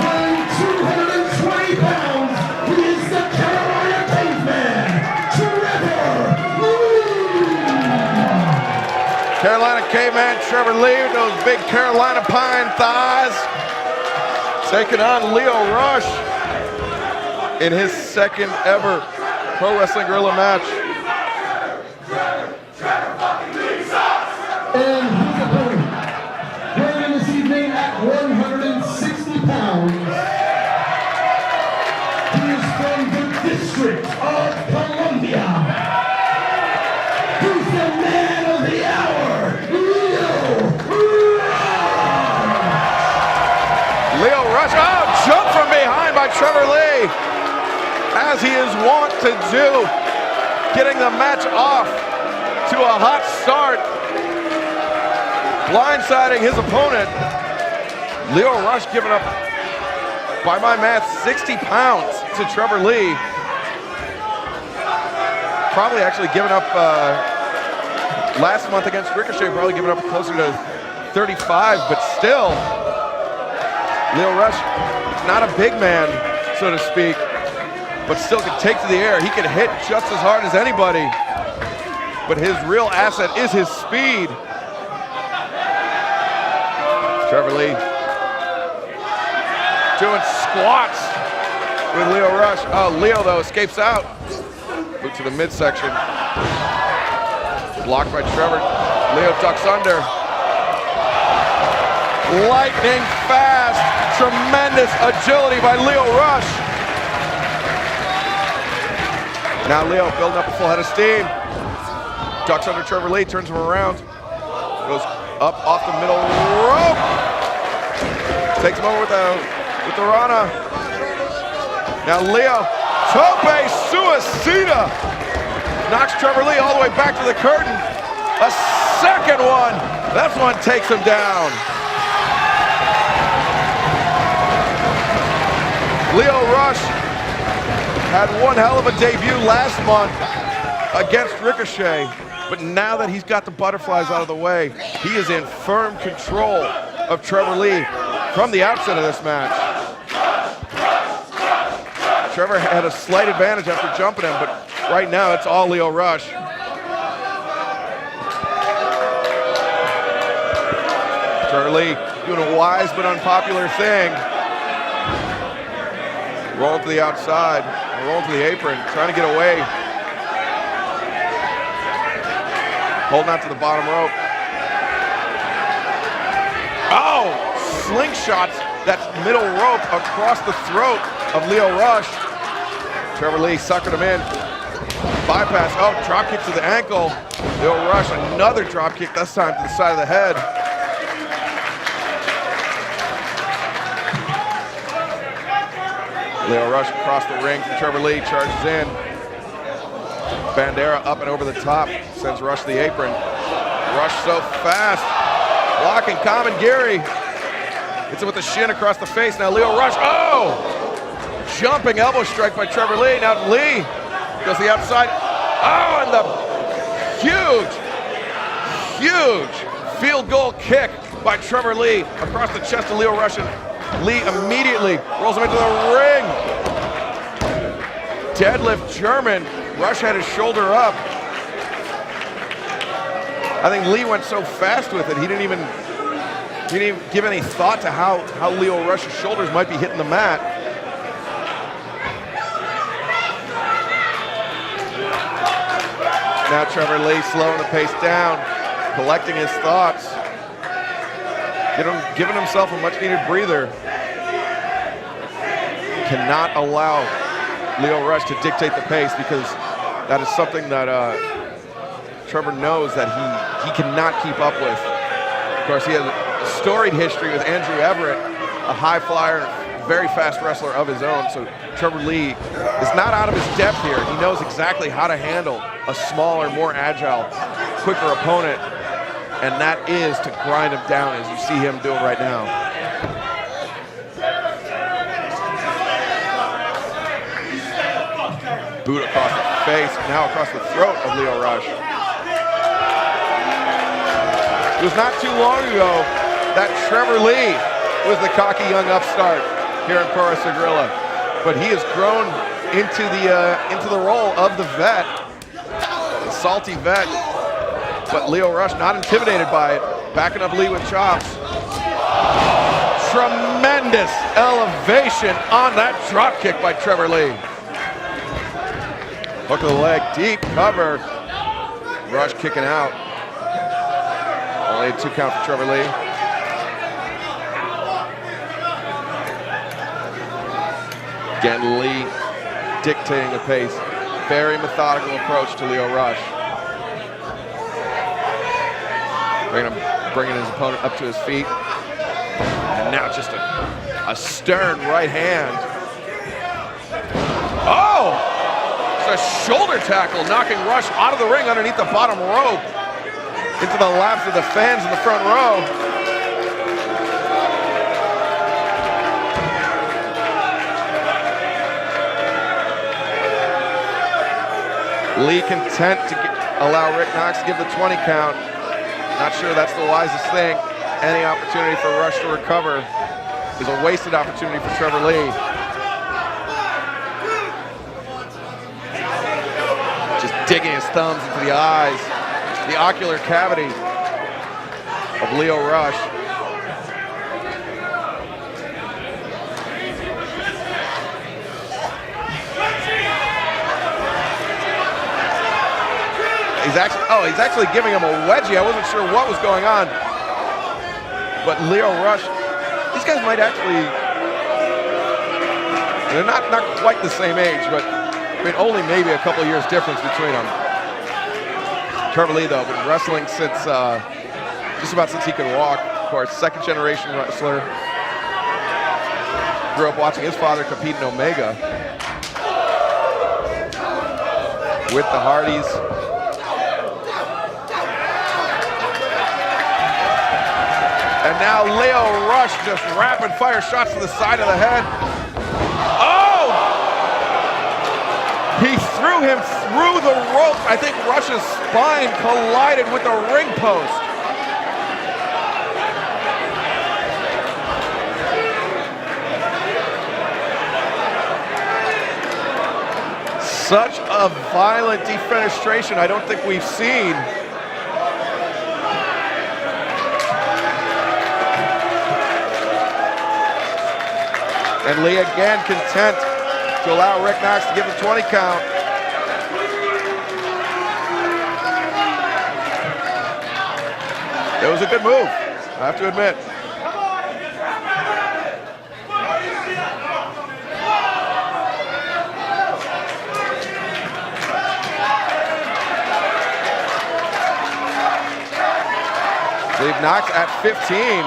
Weighing 220 pounds, he is the Carolina Caveman, Trevor Lee. Carolina Caveman Trevor Lee with those big Carolina pine thighs, taking on Lio Rush in his second ever Pro Wrestling Guerrilla match. And his opponent, weighing in this evening at 160 pounds, he is from the District of Columbia. He's the man of the hour, Lio Rush, oh, jump from behind by Trevor Lee, as he is wont to do, getting the match off to a hot start, blindsiding his opponent. Lio Rush giving up, by my math, 60 pounds to Trevor Lee. Probably actually giving up, last month against Ricochet, probably giving up closer to 35, but still, Lio Rush, not a big man, so to speak, but still can take to the air. He can hit just as hard as anybody, but his real asset is his speed. Trevor Lee doing squats with Lio Rush. Oh, Lio, though, escapes out. Boot to the midsection. Blocked by Trevor. Lio ducks under. Lightning fast, tremendous agility by Lio Rush. Now Lio building up a full head of steam. Ducks under Trevor Lee, turns him around. Goes up off the middle rope. Takes him over with the Rana. Now Lio, tope suicida. Knocks Trevor Lee all the way back to the curtain. A second one. That one takes him down. Lio Rush had one hell of a debut last month against Ricochet, but now that he's got the butterflies out of the way, he is in firm control of Trevor Lee from the outset of this match. Trevor had a slight advantage after jumping him, but right now it's all Lio Rush. Trevor Lee doing a wise but unpopular thing. Rolling to the outside, rolling to the apron, trying to get away. Holding out to the bottom rope. Oh, slingshots that middle rope across the throat of Lio Rush. Trevor Lee suckered him in. Bypass, oh, drop kick to the ankle. Lio Rush, another drop kick, this time to the side of the head. Lio Rush across the ring from Trevor Lee, charges in. Bandera up and over the top, sends Rush to the apron. Rush so fast, blocking Kamingiri. Hits it with the shin across the face. Now Lio Rush, oh! Jumping elbow strike by Trevor Lee. Now Lee goes to the outside. Oh, and the huge field goal kick by Trevor Lee across the chest of Lio Rush. And Lee immediately rolls him into the ring. Deadlift German. Rush had his shoulder up. I think Lee went so fast with it, he didn't even give any thought to how Lio Rush's shoulders might be hitting the mat. Now Trevor Lee slowing the pace down, collecting his thoughts, giving himself a much-needed breather. Cannot allow Lio Rush to dictate the pace, because that is something that Trevor knows that he cannot keep up with. Of course, he has a storied history with Andrew Everett, a high flyer, very fast wrestler of his own. So Trevor Lee is not out of his depth here. He knows exactly how to handle a smaller, more agile, quicker opponent, and that is to grind him down, as you see him doing right now. Boot across the face, now across the throat of Lio Rush. It was not too long ago that Trevor Lee was the cocky young upstart here in Pro Wrestling Guerrilla, but he has grown into the role of the vet, the salty vet. But Lio Rush not intimidated by it, backing up Lee with chops. Tremendous elevation on that drop kick by Trevor Lee. Hook of the leg, deep cover. Rush kicking out. Only a 2 count for Trevor Lee. Again, Lee dictating the pace. Very methodical approach to Lio Rush. Bringing his opponent up to his feet. And now just a stern right hand. Oh! A shoulder tackle, knocking Rush out of the ring underneath the bottom rope into the laps of the fans in the front row. Lee content to allow Rick Knox to give the 20 count. Not sure that's the wisest thing. Any opportunity for Rush to recover is a wasted opportunity for Trevor Lee. Digging his thumbs into the eyes, the ocular cavity of Lio Rush. He's actually giving him a wedgie. I wasn't sure what was going on. But Lio Rush, these guys might actually, they're not quite the same age, but I mean, only maybe a couple of years difference between them. Trevor Lee, though, been wrestling since just about since he could walk. Of course, second generation wrestler. Grew up watching his father compete in Omega with the Hardys. And now Lio Rush just rapid fire shots to the side of the head. He threw him through the rope. I think Rush's spine collided with the ring post. Such a violent defenestration I don't think we've seen. And Lee again content to allow Rick Knox to give the 20 count. It was a good move, I have to admit. Leave Knox at 15.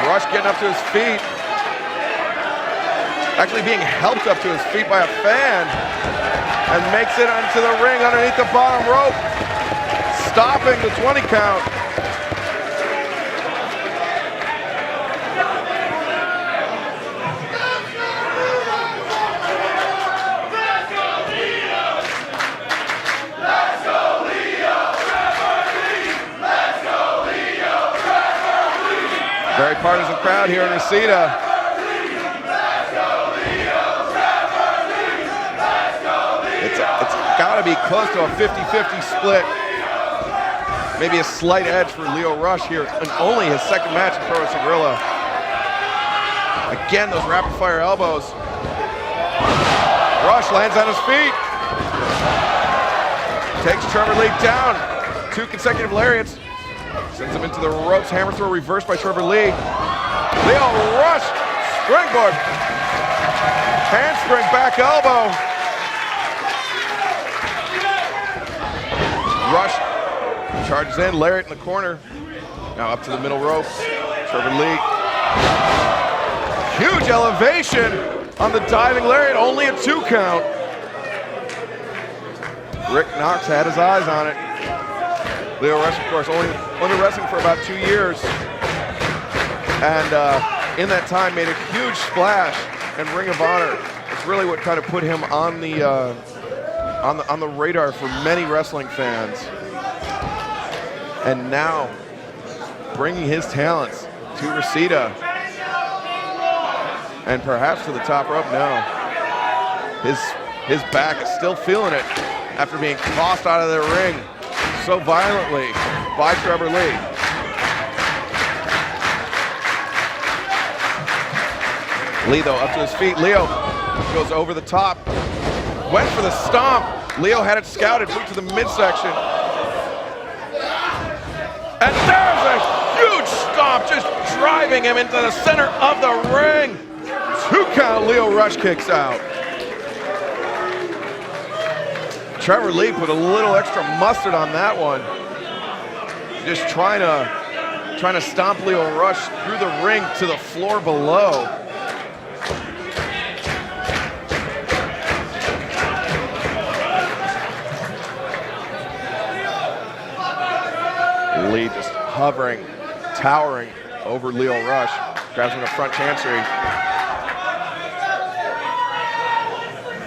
Rush getting up to his feet. Actually being helped up to his feet by a fan. And makes it onto the ring underneath the bottom rope. Stopping the 20 count. Very partisan crowd here in Reseda. It's got to be close to a 50-50 split. Maybe a slight edge for Lio Rush here, and only his second match in Pro Wrestling Guerrilla. Again, those rapid-fire elbows. Rush lands on his feet. Takes Trevor Lee down. 2 consecutive lariats. Sends him into the ropes. Hammer throw reversed by Trevor Lee. Lio Rush, springboard. Handspring back elbow. Rush charges in, lariat in the corner. Now up to the middle rope. Trevor Lee. Huge elevation on the diving lariat, only a 2 count. Rick Knox had his eyes on it. Lio Rush, of course, only wrestling for about 2 years, and in that time made a huge splash in Ring of Honor. It's really what kind of put him on the radar for many wrestling fans. And now, bringing his talents to Reseda, and perhaps to the top rope now. His back is still feeling it after being tossed out of the ring so violently by Trevor Lee. Lee, though, up to his feet. Lio goes over the top. Went for the stomp. Lio had it scouted, moved to the midsection. And there's a huge stomp, just driving him into the center of the ring. 2 count, Lio Rush kicks out. Trevor Lee put a little extra mustard on that one. Just trying to stomp Lio Rush through the ring to the floor below. Lee just hovering, towering over Lio Rush. Grabs him in the front chancery.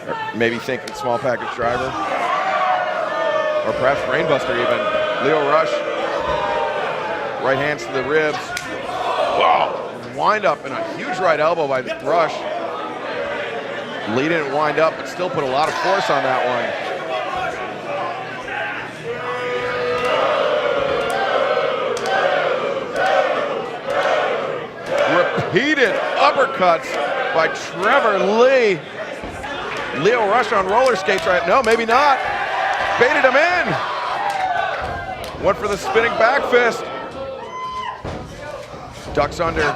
Or maybe thinking small package driver. Or perhaps brainbuster even. Lio Rush, right hands to the ribs. Whoa! Wind up and a huge right elbow by Rush. Lee didn't wind up, but still put a lot of force on that one. Repeated uppercuts by Trevor Lee. Lio Rush on roller skates right now. No, maybe not. Baited him in. Went for the spinning back fist. Ducks under.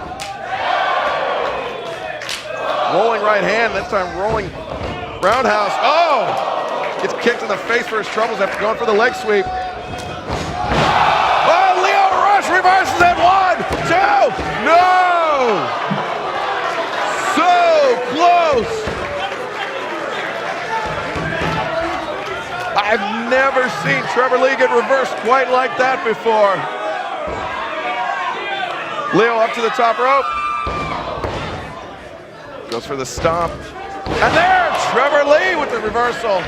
Rolling right hand, this time rolling roundhouse. Oh! Gets kicked in the face for his troubles after going for the leg sweep. Oh, Lio Rush reverses it. 1, 2, no! So close! I've never seen Trevor Lee get reversed quite like that before. Lio up to the top rope. Goes for the stomp. And there, Trevor Lee with the reversal.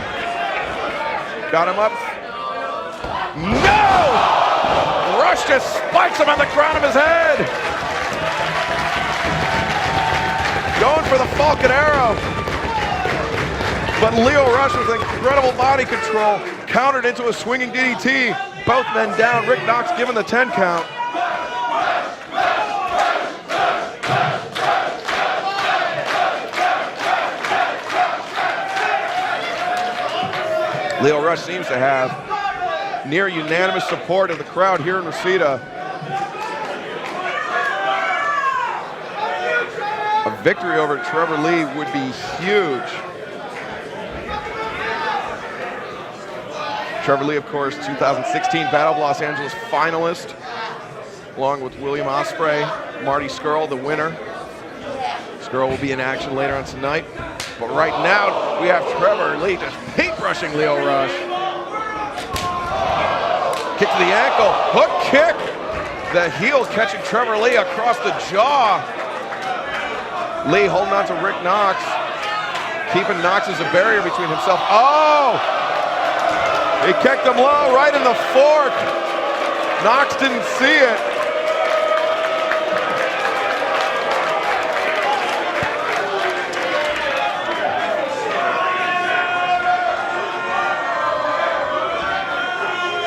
Got him up. No! Rush just spikes him on the crown of his head. Going for the Falcon Arrow. But Lio Rush with incredible body control countered into a swinging DDT. Both men down. Rick Knox given the 10 count. Lio Rush seems to have near unanimous support of the crowd here in Reseda. A victory over Trevor Lee would be huge. Trevor Lee, of course, 2016 Battle of Los Angeles finalist, along with William Ospreay, Marty Scurll, the winner. Scurll will be in action later on tonight. But right now, we have Trevor Lee just paintbrushing Lio Rush. Kick to the ankle, hook kick. The heel catching Trevor Lee across the jaw. Lee holding on to Rick Knox, keeping Knox as a barrier between himself. Oh! He kicked him low right in the fork. Knox didn't see it.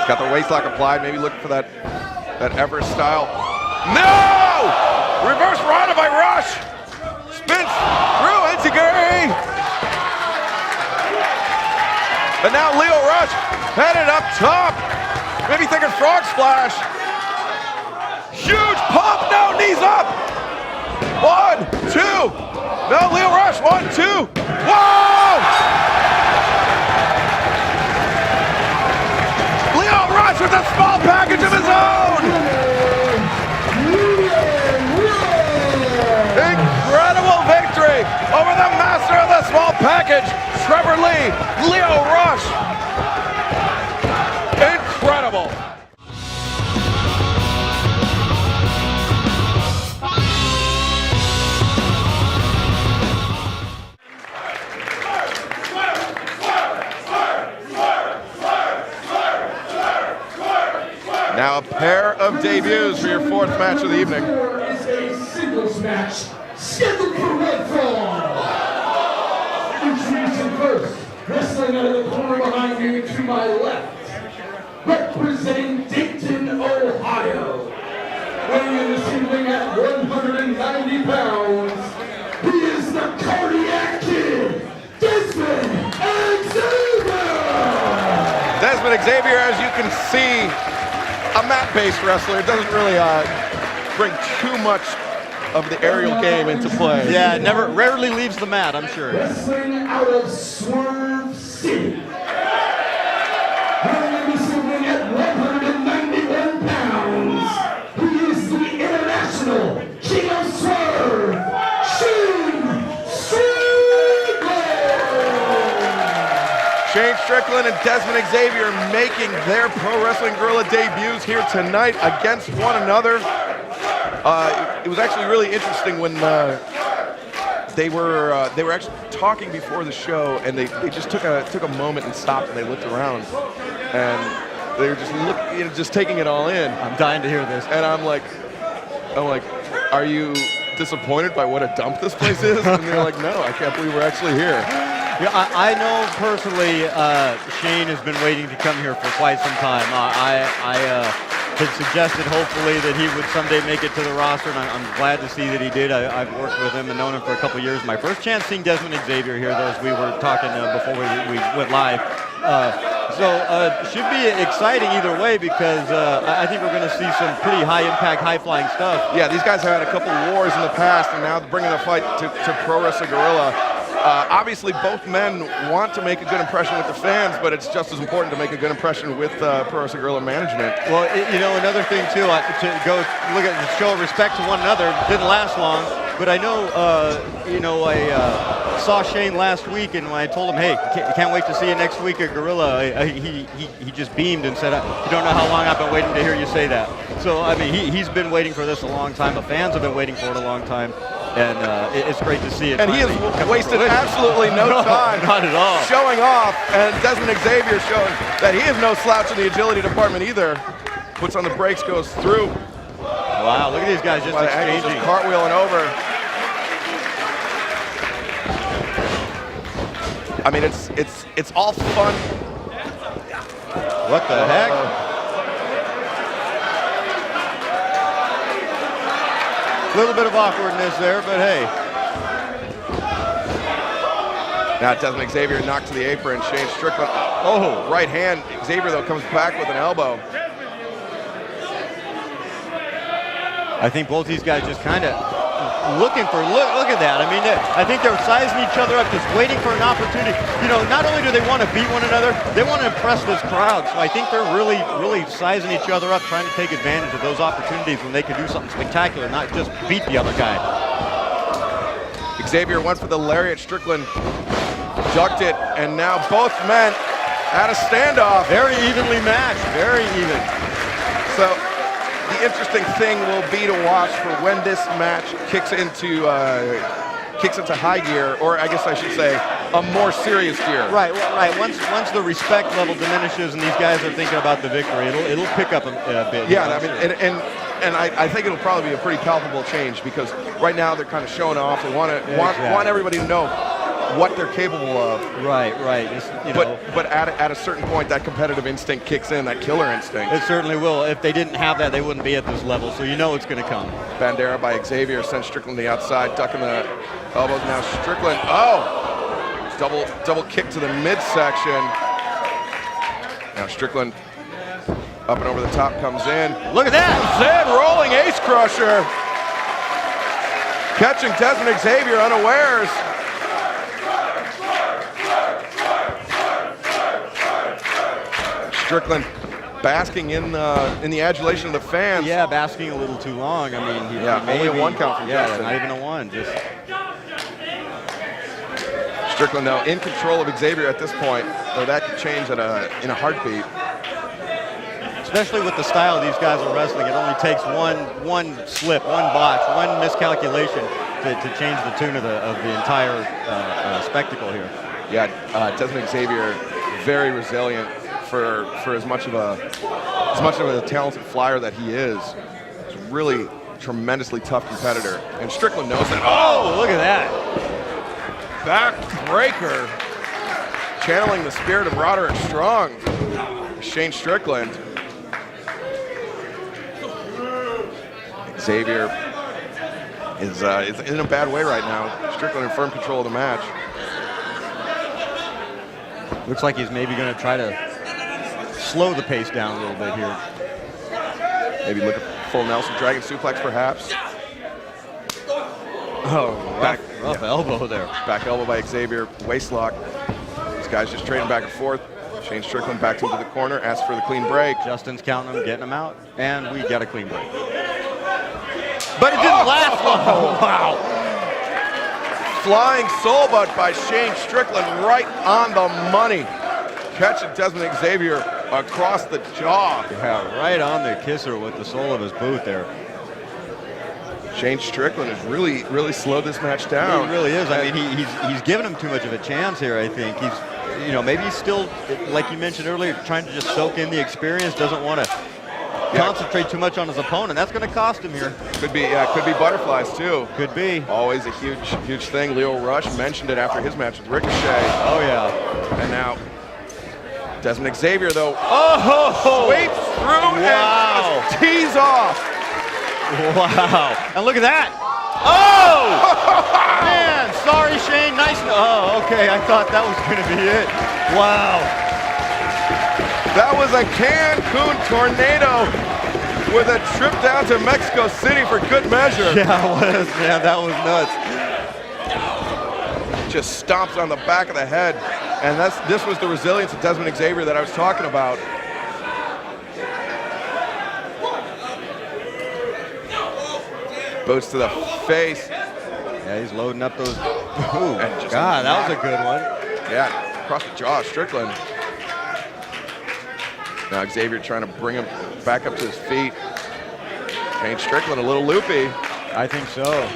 Got the waist lock applied, maybe looking for that Everest style. No! Reverse Rana by Rush. Spins through Enziguri. And now Lio Rush headed up top. Maybe thinking frog splash. Huge pump, no, knees up. 1, 2. No, Lio Rush, 1, 2. Whoa! Rush with a small package of his own! Incredible victory over the master of the small package, Trevor Lee, Lio Rush. Incredible. Now a pair of debuts for your fourth match of the evening. Is a singles match scheduled for one fall. Introducing first, wrestling out of the corner behind me to my left, representing Dayton, Ohio, weighing in this evening at 190 pounds, he is the Cardiac Kid, Desmond Xavier! Desmond Xavier, as you can see, a mat-based wrestler, doesn't really bring too much of the aerial game into play. Yeah, rarely leaves the mat, I'm sure. Wrestling out of Swerve City. Weighing in this evening at 191 pounds, he is the International King of Swerve, Shane Strickland and Desmond Xavier making their Pro Wrestling Guerrilla debuts here tonight against one another. It was actually really interesting when they were actually talking before the show, and they just took a moment and stopped and they looked around, and they were just taking it all in. I'm dying to hear this. And I'm like, are you disappointed by what a dump this place is? And they're like, no, I can't believe we're actually here. Yeah, I know personally Shane has been waiting to come here for quite some time. I had suggested hopefully that he would someday make it to the roster, and I'm glad to see that he did. I've worked with him and known him for a couple of years. My first chance seeing Desmond Xavier here, though, as we were talking before we went live. Should be exciting either way, because I think we're going to see some pretty high-impact, high-flying stuff. Yeah, these guys have had a couple wars in the past, and now bringing the fight to Pro Wrestling Guerrilla. Obviously, both men want to make a good impression with the fans, but it's just as important to make a good impression with Pro Wrestling Guerrilla management. Well, another thing, too, to go look at and show respect to one another, didn't last long, but I know, I saw Shane last week, and when I told him, hey, can't wait to see you next week at Guerrilla, he just beamed and said, you don't know how long I've been waiting to hear you say that. So, I mean, he's been waiting for this a long time. The fans have been waiting for it a long time. And it's great to see it. And he has wasted absolutely no time not at all. showing off. And Desmond Xavier showing that he is no slouch in the agility department either. Puts on the brakes, goes through. Wow, look at these guys just exchanging. Just cartwheeling over. I mean, it's all fun. What the heck? A little bit of awkwardness there, but hey. Now Desmond Xavier knocked to the apron. Shane Strickland, right hand. Xavier, though, comes back with an elbow. I think both these guys just kind of looking for, look at that. I mean, I think they're sizing each other up, just waiting for an opportunity. You know, not only do they want to beat one another, they want to impress this crowd. So I think they're really sizing each other up, trying to take advantage of those opportunities when they can do something spectacular, not just beat the other guy. Xavier went for the lariat. Strickland ducked it, and now both men at a standoff. Very evenly matched, very even. So the interesting thing will be to watch for when this match kicks into high gear, or I guess I should say a more serious gear. Right. Once the respect level diminishes and these guys are thinking about the victory, it'll pick up a bit. Yeah, I mean, and I think it'll probably be a pretty palpable change, because right now they're kind of showing off. They want everybody to know what they're capable of. Right. Just, but at a certain point, that competitive instinct kicks in, that killer instinct. It certainly will. If they didn't have that, they wouldn't be at this level, so you know it's going to come. Bandera by Xavier sends Strickland to the outside, ducking the elbows. Now Strickland, double kick to the midsection. Now Strickland up and over the top comes in. Look at that! Zed rolling ace crusher. Catching Desmond Xavier unawares. Strickland basking in the adulation of the fans. Yeah, basking a little too long. I mean, he only a one count from Justin. Not even a one. Just Strickland now in control of Xavier at this point, though that could change in a heartbeat. Especially with the style these guys are wrestling, it only takes one slip, one botch, one miscalculation to change the tune of the entire spectacle here. Yeah, Desmond Xavier, very resilient. For as much of a talented flyer that he is, he's really tremendously tough competitor. And Strickland knows that. Oh, look at that! Backbreaker, channeling the spirit of Roderick Strong. Shane Strickland. Xavier is in a bad way right now. Strickland in firm control of the match. Looks like he's maybe going to try to slow the pace down a little bit here. Maybe look at full Nelson Dragon suplex, perhaps. Oh, rough elbow there. Back elbow by Xavier, waist lock. These guys just trading back and forth. Shane Strickland backs into the corner, asks for the clean break. Justin's counting him, getting him out, and we got a clean break. But it didn't last long. Oh, wow. Flying soul butt by Shane Strickland, right on the money. Catching Desmond Xavier across the jaw. Yeah, right on the kisser with the sole of his boot there. Shane Strickland has really slowed this match down. He really is. I mean, he's given him too much of a chance here, I think. He's, maybe he's still, like you mentioned earlier, trying to just soak in the experience, doesn't want to concentrate too much on his opponent. That's going to cost him here. Could be butterflies too. Could be. Always a huge thing. Leo Rush mentioned it after his match with Ricochet. Oh yeah. And now Desmond Xavier though sweeps through and just tees off. Wow. And look at that. Oh! Man, sorry Shane. Nice. Oh, okay. I thought that was going to be it. Wow. That was a Cancun tornado with a trip down to Mexico City for good measure. Yeah, it was. Man, that was nuts. Just stomps on the back of the head. And this was the resilience of Desmond Xavier that I was talking about. Boots to the face. Yeah, he's loading up those. Ooh, and God, that was a good one. Yeah, across the jaw, Strickland. Now Xavier trying to bring him back up to his feet. Shane Strickland a little loopy. I think so.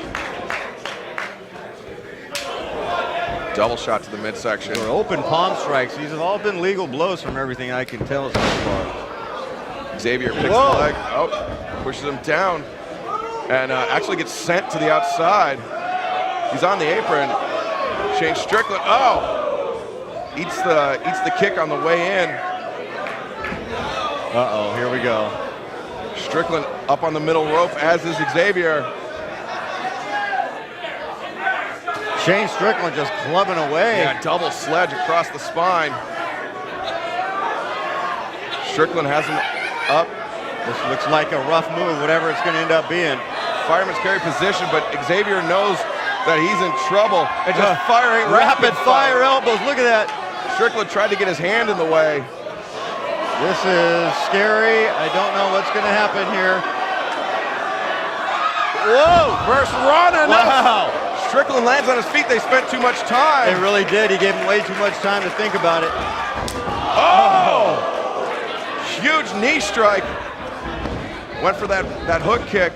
Double shot to the midsection. Or open palm strikes. These have all been legal blows from everything I can tell so far. Xavier picks the leg. Oh, pushes him down. And actually gets sent to the outside. He's on the apron. Shane Strickland, eats the kick on the way in. Uh-oh, here we go. Strickland up on the middle rope, as is Xavier. Shane Strickland just clubbing away. Yeah, double sledge across the spine. Strickland has him up. This looks like a rough move, whatever it's going to end up being. Fireman's carry position, but Xavier knows that he's in trouble. And just firing rapid fire elbows. Look at that. Strickland tried to get his hand in the way. This is scary. I don't know what's going to happen here. Whoa! First run, and wow! Strickland lands on his feet. They spent too much time. They really did. He gave him way too much time to think about it. Oh! Huge knee strike. Went for that hook kick.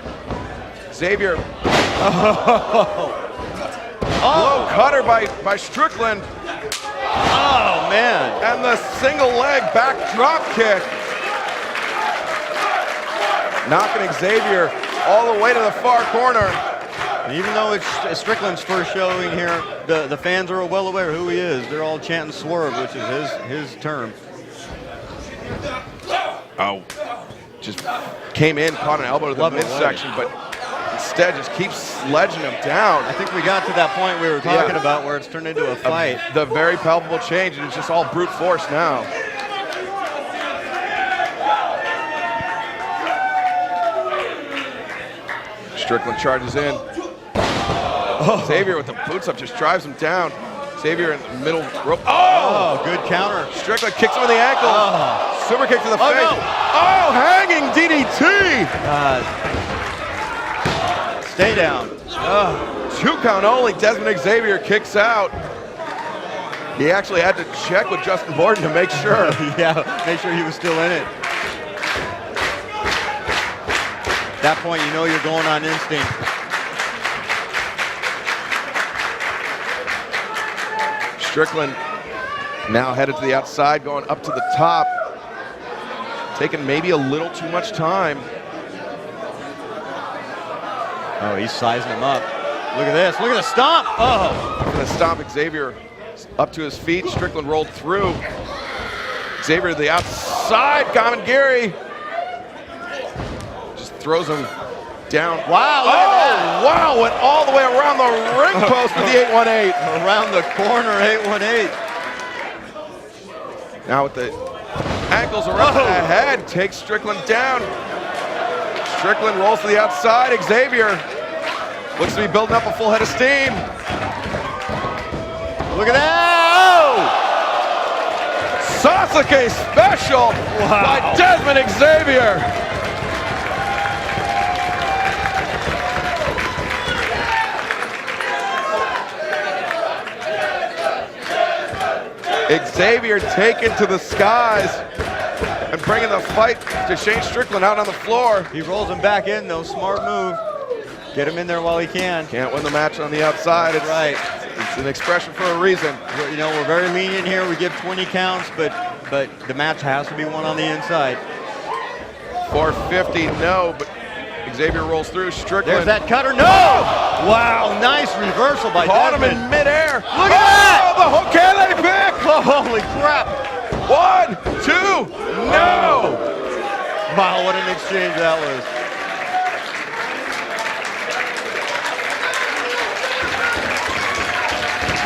Xavier. Low cutter by Strickland. Oh, man. And the single leg back drop kick. Knocking Xavier all the way to the far corner. And even though it's Strickland's first showing here, the fans are well aware who he is. They're all chanting swerve, which is his term. Oh, just came in, caught an elbow to the midsection, but instead just keeps sledging him down. I think we got to that point we were talking about where it's turned into a fight. The very palpable change, and it's just all brute force now. Strickland charges in. Xavier with the boots up just drives him down. Xavier in the middle rope. Oh, good counter. Strickland kicks him in the ankle. Super kick to the face. No. Oh, hanging DDT. Stay down. 2 count only. Desmond Xavier kicks out. He actually had to check with Justin Borden to make sure. Yeah, make sure he was still in it. At that point, you know you're going on instinct. Strickland now headed to the outside, going up to the top. Taking maybe a little too much time. Oh, he's sizing him up. Look at this. Look at the stomp. Oh. Gonna stomp Xavier up to his feet. Strickland rolled through. Xavier to the outside. Kamengiri. Just throws him down. Wow. Wow. Went all the way around the ring post with the 818. Around the corner, 818. Now with the ankles around the head, takes Strickland down. Strickland rolls to the outside. Xavier looks to be building up a full head of steam. Look at that! Sasuke special by Desmond Xavier. Xavier taken to the skies and bringing the fight to Shane Strickland out on the floor. He rolls him back in, though. Smart move. Get him in there while he can. Can't win the match on the outside. It's right. It's an expression for a reason. You know, we're very lenient here. We give 20 counts, but the match has to be won on the inside. 450, no, but Xavier rolls through. Strickland. There's that cutter. No! Wow, nice reversal by Caught Desmond. him in midair. Look at that! The Hokele pick. Holy crap. 1, 2, no! Wow, what an exchange that was.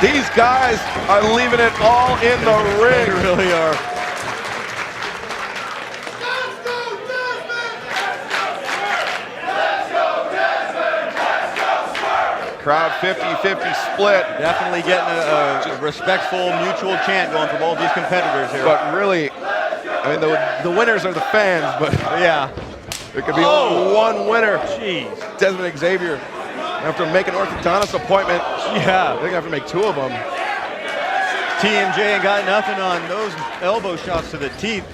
These guys are leaving it all in the ring. They really are. Crowd 50-50 split. Definitely getting a respectful mutual chant going from all these competitors here. But really, I mean, the winners are the fans, but yeah, there could be only one winner. Jeez. Desmond Xavier. After making an orthodontist appointment, yeah, I think I have to make 2 of them. TMJ ain't got nothing on those elbow shots to the teeth.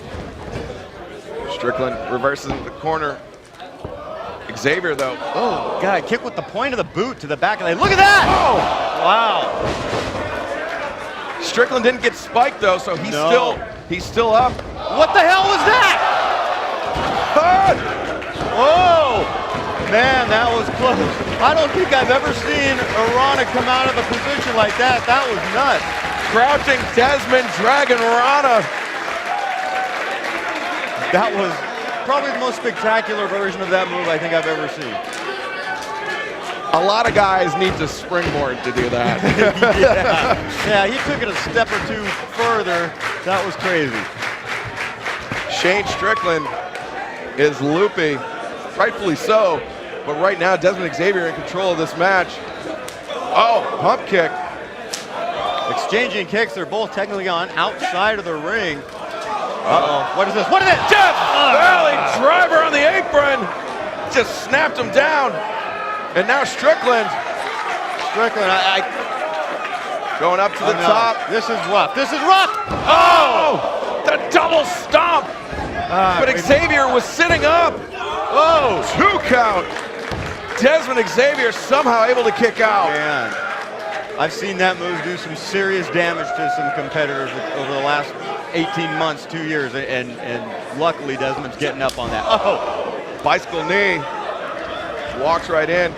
Strickland reverses into the corner. Xavier, though. Oh, God, kick with the point of the boot to the back of the head. Look at that! Oh! Wow. Strickland didn't get spiked though, so he's still up. What the hell was that? Whoa! Man, that was close. I don't think I've ever seen Rana come out of a position like that. That was nuts. Crouching Desmond Dragon Rana. That was probably the most spectacular version of that move I think I've ever seen. A lot of guys need to springboard to do that. Yeah, he took it a step or two further. That was crazy. Shane Strickland is loopy, rightfully so, but right now Desmond Xavier in control of this match. Oh, pump kick. Exchanging kicks, they're both technically on outside of the ring. Uh-oh, what is this? What is it? Death Valley driver on the apron. Just snapped him down. And now Strickland. Going up to the top. This is rough. This is rough. Oh, the double stomp. But Xavier was sitting up. Whoa. 2 count. Desmond Xavier somehow able to kick out. Man, I've seen that move do some serious damage to some competitors over the last 18 months, 2 years, and luckily Desmond's getting up on that. Oh, bicycle knee. Walks right in.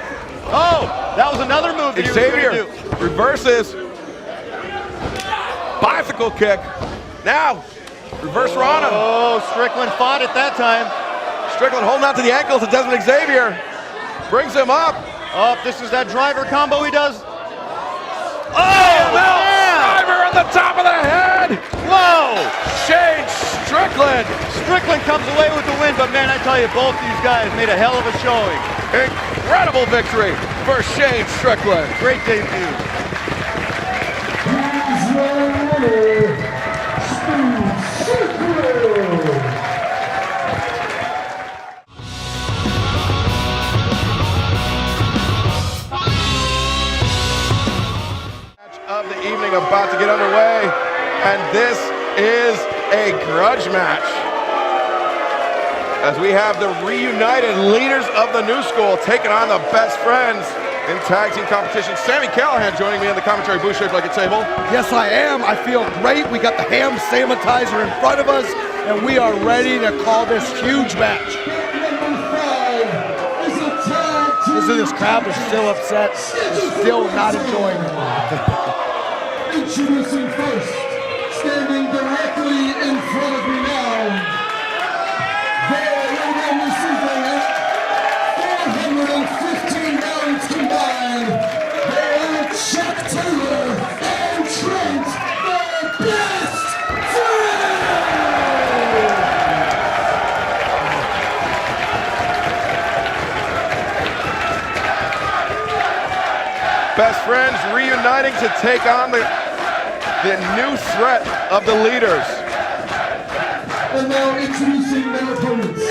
Oh, that was another move that Xavier he was going to do. Reverses. Bicycle kick. Now, reverse Rana. Oh, Strickland fought it that time. Strickland holding on to the ankles of Desmond Xavier. Brings him up. Oh, this is that driver combo he does. Oh, driver on the top of the head. Whoa. Shane Strickland. Strickland comes away with the win, but man, I tell you, both these guys made a hell of a showing. Incredible victory for Shane Strickland. Great debut. Of the evening about to get underway, and this is a grudge match as we have the reunited leaders of the new school taking on the best friends in tag team competition. Sammy Callahan joining me in the commentary booth shaped like a table. Yes, I am. I feel great. We got the hand sanitizer in front of us, and we are ready to call this huge match. This crowd is still upset. They're still not enjoying it. Introducing first, standing directly in front of me now, they will receiving 415 rounds combined. They are Chuck Taylor and Trent, the best friends! Best friends reuniting to take on the new threat of the leaders. And now introducing their opponents.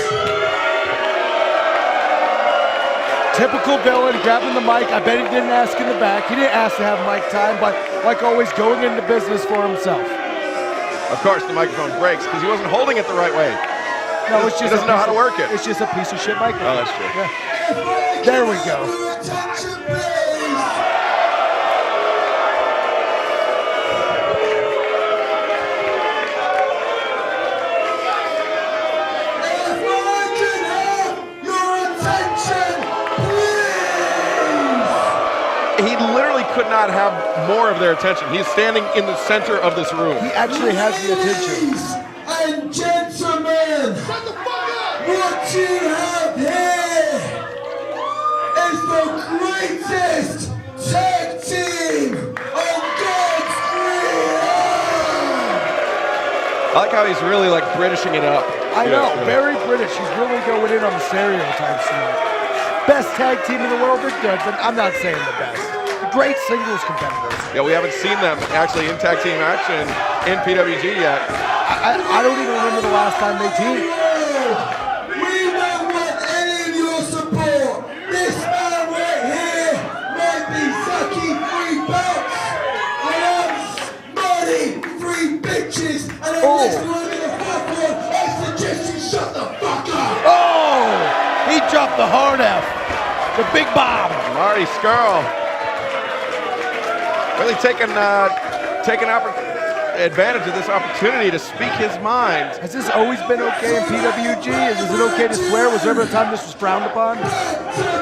Typical villain, grabbing the mic. I bet he didn't ask in the back. He didn't ask to have mic time, but like always, going into business for himself. Of course, the microphone breaks because he wasn't holding it the right way. No, it's just he doesn't know how to work it. It's just a piece of shit microphone. Oh, that's true. Yeah. There we go. He literally could not have more of their attention. He's standing in the center of this room. He actually has the attention. Ladies and gentlemen, shut the fuck up! What you have here is the greatest tag team on God's green earth! I like how he's really like Britishing it up. I know, very British. He's really going in on the stereotypes tonight. Best tag team in the world, they're good, but I'm not saying the best. Great singles competitors. Yeah, we haven't seen them actually in tag team action in PWG yet. I don't even remember the last time they teamed. We don't want any of your support. This man right here might be sucky free belts. And I'm money free bitches. And I'm listening to the fuck one. I suggest you shut the fuck up. Oh! He dropped the hard F. The big bomb. Marty Skrull really taking advantage of this opportunity to speak his mind. Has this always been okay in PWG? Is it okay to swear? Was there ever a time this was frowned upon?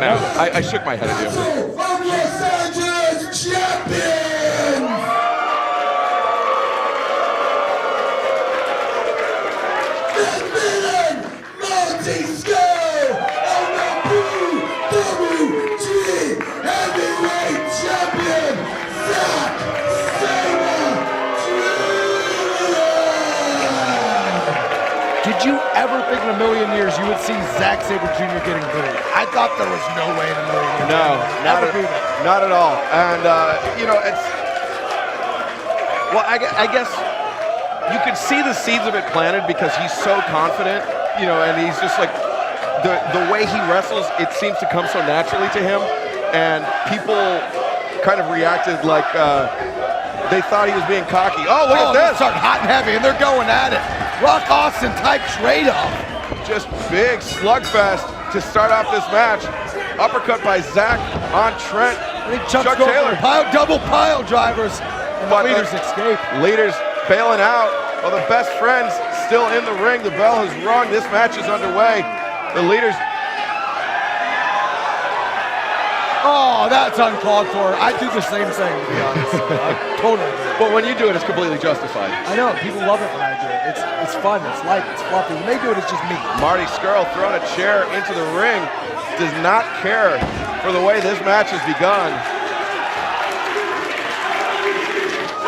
No, I shook my head at him. Los Angeles champions! Multi-scale of the PWG heavyweight champion, Zack Sabre Jr. Did you ever think in a million years you would see Zack Sabre Jr. getting booed? I thought there was no way in a million years. No, not at all. And, you know, it's, well, I guess you could see the seeds of it planted because he's so confident, you know, and he's just like, the way he wrestles, it seems to come so naturally to him. And people kind of reacted like they thought he was being cocky. Oh, look at this. Start hot and heavy, and they're going at it. Rock Austin type trade-off. Just big slugfest to start off this match. Uppercut by Zack on Trent. I think Chuck Taylor. Double pile drivers. And the But leaders escape. Leaders bailing out. Well, the best friends still in the ring. The bell has rung. This match is underway. The leaders. Oh, that's uncalled for. I do the same thing, to be honest. I totally do. But when you do it, it's completely justified. I know, people love it when I do it. It's fun, it's light, it's fluffy. When they do it, it's just me. Marty Scurll throwing a chair into the ring. Does not care for the way this match has begun.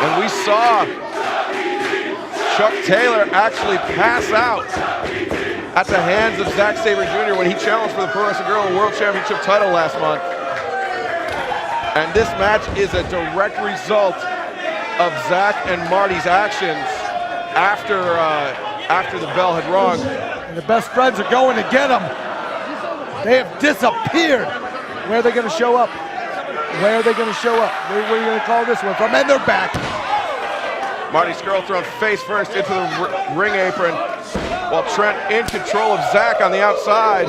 And we saw Chuck Taylor actually pass out at the hands of Zack Sabre Jr. when he challenged for the Pro Wrestling Guerrilla World Championship title last month. And this match is a direct result of Zack and Marty's actions after the bell had rung. And the best friends are going to get them. They have disappeared. Where are they going to show up? Where are they going to show up? Where are you going to call this one from? And they're back. Marty Scurll thrown face first into the ring apron, while Trent in control of Zack on the outside.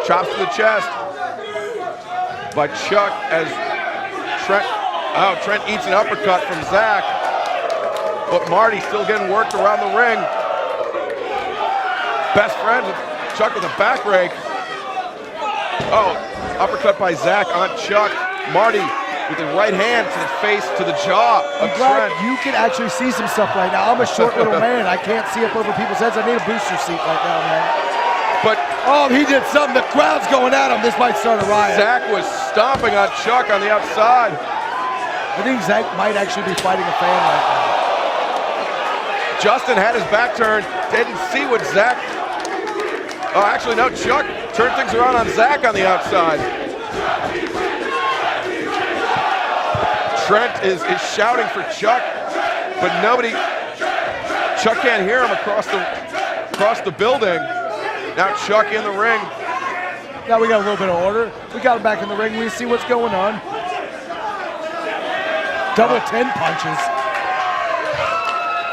Chops to the chest by Chuck as Trent eats an uppercut from Zack, but Marty still getting worked around the ring. Best friend, Chuck with a back rake. Oh, uppercut by Zack on Chuck. Marty with the right hand to the face, to the jaw of Trent. You can actually see some stuff right now. I'm a short little man. I can't see up over people's heads. I need a booster seat right now, man. But oh, he did something. The crowd's going at him. This might start a riot. Zack was stomping on Chuck on the outside. I think Zack might actually be fighting a fan right now. Justin had his back turned, didn't see what Zack. Oh, actually, no, Chuck turned things around on Zack on the outside. Trent is shouting for Chuck, but nobody, Chuck can't hear him across the building. Now Chuck in the ring. Now we got a little bit of order. We got him back in the ring. We see what's going on. Double 10 punches.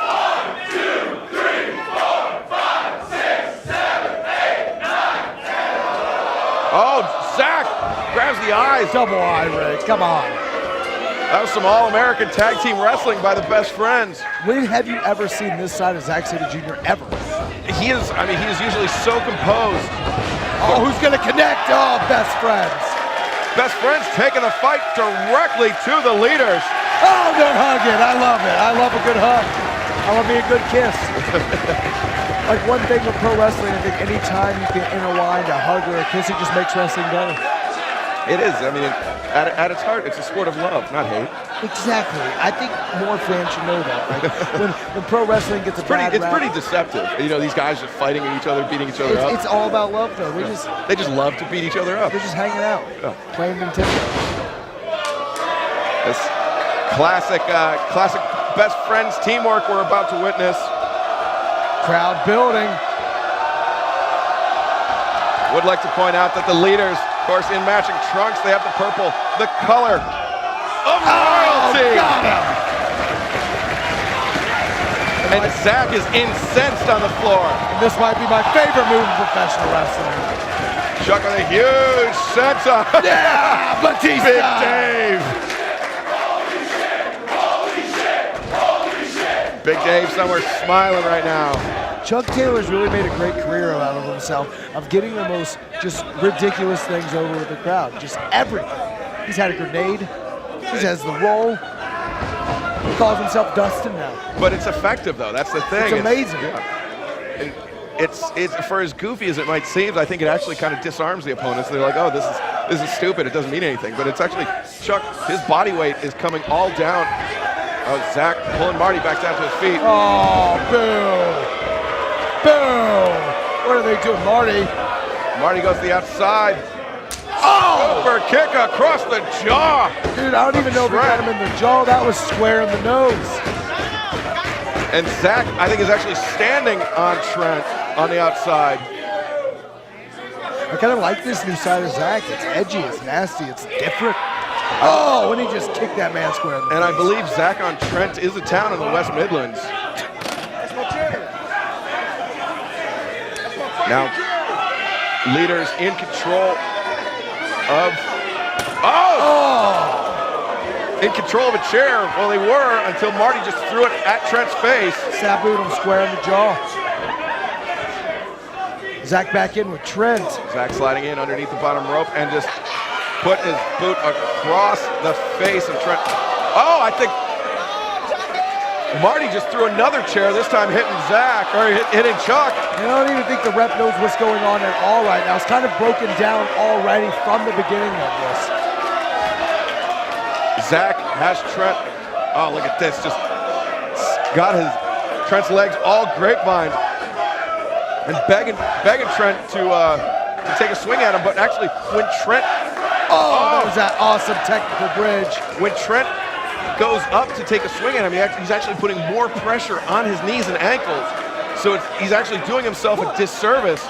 1, 2, 3, 4, 5, 6, 7, 8, 9, 10. Oh, Zack grabs the eyes. Double eye ray. Come on. That was some all-American tag team wrestling by the best friends. When have you ever seen this side of Zack Sabre Jr. ever? He is usually so composed. Oh, who's gonna connect? Oh, best friends. Best friends taking the fight directly to the leaders. Oh, they're hugging. I love it. I love a good hug. I love me a good kiss. Like one thing with pro wrestling, I think anytime you can interwind a hug or a kiss, it just makes wrestling better. It is. I mean, at its heart, it's a sport of love, not hate. Exactly. I think more fans should know that. Like when pro wrestling gets It's pretty deceptive. You know, these guys are fighting each other, beating each other up. It's all about love, though. They just love to beat each other up. They're just hanging out, playing Nintendo. This classic best friends teamwork we're about to witness. Crowd building. Would like to point out that the leaders, of course, in matching trunks, they have the purple, the color of royalty. Got him. And Zack is incensed on the floor. And this might be my favorite move in professional wrestling. Chuck with a huge senton. Yeah, Batista. Big Dave. Holy shit! Holy shit! Big Dave somewhere smiling right now. Chuck Taylor's really made a great career out of himself of getting the most just ridiculous things over with the crowd. Just everything. He's had a grenade. He has the roll. He calls himself Dustin now. But it's effective, though. That's the thing. It's amazing. It's for as goofy as it might seem, I think it actually kind of disarms the opponents. They're like, oh, this is stupid. It doesn't mean anything. But it's actually Chuck. His body weight is coming all down. Oh, Zach pulling Marty back down to his feet. Oh, Bill. What are they doing, Marty? Marty goes to the outside. Oh! Super kick across the jaw. Dude, I don't even know if he got him in the jaw. That was square in the nose. And Zach, I think, is actually standing on Trent on the outside. I kind of like this new side of Zach. It's edgy, it's nasty, it's different. Oh, and he just kicked that man square in the face. And I believe Zach on Trent is a town in the West Midlands. Now, leaders in control of, in control of a chair. Well, they were until Marty just threw it at Trent's face. Sabooed him square in the jaw. Zach back in with Trent. Zach sliding in underneath the bottom rope and just put his boot across the face of Trent. Oh, I think Marty just threw another chair, this time hitting Zach, or hitting Chuck. I don't even think the rep knows what's going on at all right now. It's kind of broken down already from the beginning of this. Zach has Trent. Oh, look at this. Just got Trent's legs all grapevine. And begging Trent to take a swing at him. But actually, when Trent... that was that awesome technical bridge. When Trent goes up to take a swing at him, he's actually putting more pressure on his knees and ankles. So he's actually doing himself a disservice.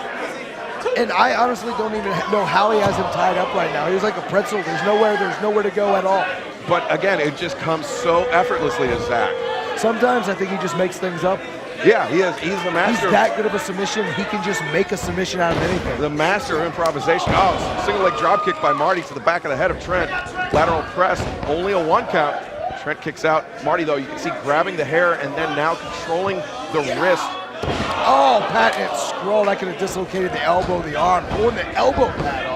And I honestly don't even know how he has him tied up right now. He's like a pretzel. There's nowhere to go at all. But again, it just comes so effortlessly to Zach. Sometimes I think he just makes things up. Yeah, he is. He's the master. He's that good of a submission. He can just make a submission out of anything. The master of improvisation. Oh, single leg drop kick by Marty to the back of the head of Trent. Lateral press, only a 1 count. Trent kicks out. Marty, though, you can see grabbing the hair and then now controlling the wrist. Oh, patent scroll. That could have dislocated the elbow, the arm, pulling the elbow pad off.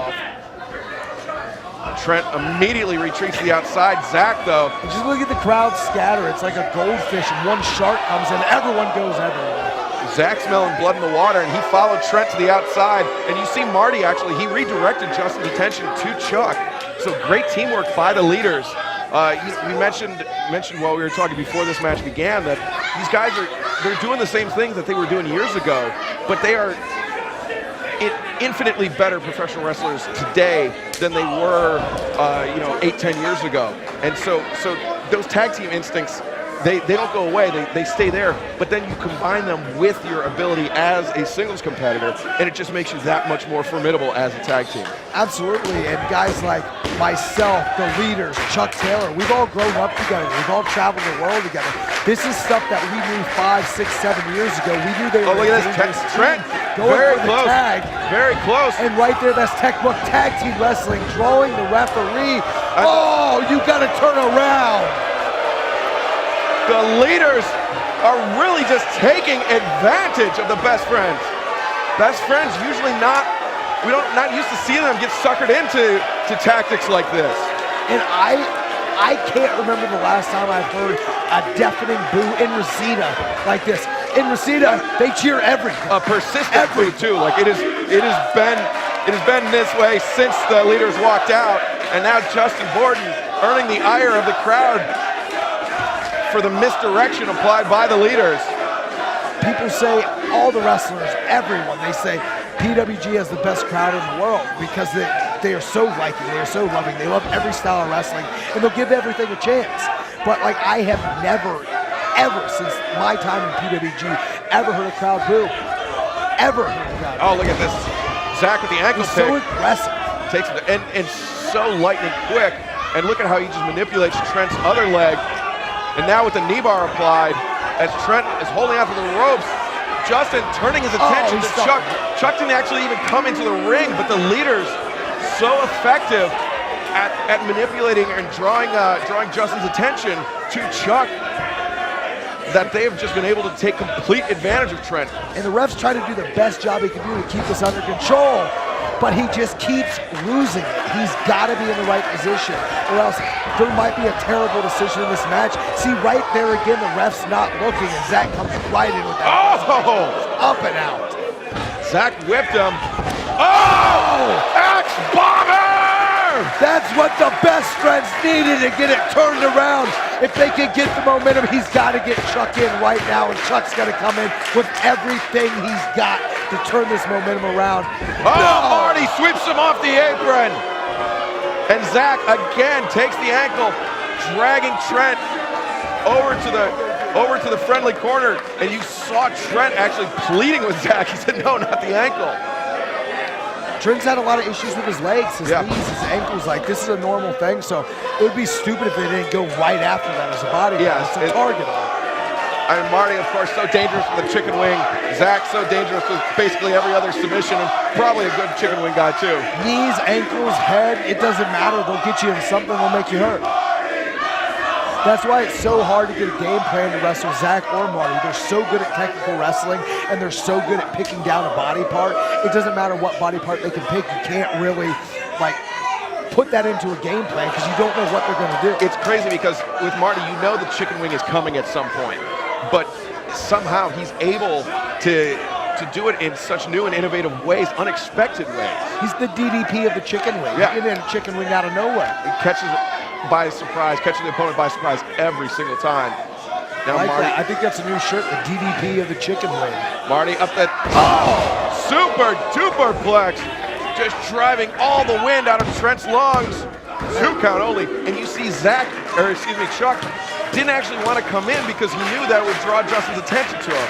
Trent immediately retreats to the outside. Zach, though. Just look at the crowd scatter. It's like a goldfish, and one shark comes in. Everyone goes everywhere. Zach smelling blood in the water, and he followed Trent to the outside. And you see Marty, actually, he redirected Justin's attention to Chuck. So great teamwork by the leaders. We mentioned while we were talking before this match began that these guys they're doing the same things that they were doing years ago, but they are infinitely better professional wrestlers today than they were 8-10 years ago. And so those tag team instincts, they don't go away, they stay there, but then you combine them with your ability as a singles competitor, and it just makes you that much more formidable as a tag team. Absolutely, and guys like myself, the leaders, Chuck Taylor, we've all grown up together, we've all traveled the world together. This is stuff that we knew 5, 6, 7 years ago. We knew they were look at this, Trent, very close, very close. And right there, that's textbook tag team wrestling, drawing the referee. Oh, you gotta turn around. The leaders are really just taking advantage of the best friends. Best friends usually not used to seeing them get suckered into tactics like this. And I can't remember the last time I've heard a deafening boo in Reseda like this. In Reseda, they cheer everything. A persistent boo too. Like it has been this way since the leaders walked out, and now Justin Borden earning the ire of the crowd for the misdirection applied by the leaders. People say, all the wrestlers, everyone, they say PWG has the best crowd in the world because they are so liking, they are so loving, they love every style of wrestling, and they'll give everything a chance. But like I have never, ever since my time in PWG, ever heard a crowd boo. Ever heard a crowd boo. Oh, look at this. Zach with the ankle pick. So impressive. Takes it, and so lightning quick. And look at how he just manipulates Trent's other leg. And now with the knee bar applied, as Trent is holding onto the ropes, Justin turning his attention to Chuck. Chuck didn't actually even come into the ring, but the leaders so effective at manipulating and drawing Justin's attention to Chuck. that they have just been able to take complete advantage of Trent. And the ref's trying to do the best job he can do to keep this under control, but he just keeps losing it. He's got to be in the right position, or else there might be a terrible decision in this match. See, right there again, the ref's not looking, and Zach comes right in with that. Oh! Up and out. Zach whipped him. Oh! Axe bomber! That's what the best friends needed to get it turned around. If they can get the momentum, he's got to get Chuck in right now, and Chuck's got to come in with everything he's got to turn this momentum around. Oh, no! Marty sweeps him off the apron. And Zach again takes the ankle, dragging Trent over to the friendly corner. And you saw Trent actually pleading with Zach. He said, no, not the ankle. Trent's had a lot of issues with his legs, his knees, his ankles. Like, this is a normal thing, so it would be stupid if they didn't go right after that as a body. Yes, to target him. I mean, Marty, of course, so dangerous with the chicken wing. Zach, so dangerous with basically every other submission, and probably a good chicken wing guy, too. Knees, ankles, head, it doesn't matter. They'll get you into something that'll make you hurt. That's why it's so hard to get a game plan to wrestle Zach or Marty. They're so good at technical wrestling, and they're so good at picking down a body part. It doesn't matter what body part they can pick. You can't really, like, put that into a game plan because you don't know what they're going to do. It's crazy because with Marty, you know the chicken wing is coming at some point, but somehow he's able to do it in such new and innovative ways, unexpected ways. He's the DDP of the chicken wing. Yeah. He can hit a chicken wing out of nowhere. He catches it by surprise, catching the opponent by surprise every single time. Now I like Marty, that. I think that's a new shirt, the DDP of the chicken wing. Marty up that, super duper plex, just driving all the wind out of Trent's lungs. 2 count only, and you see Chuck didn't actually want to come in because he knew that would draw Justin's attention to him.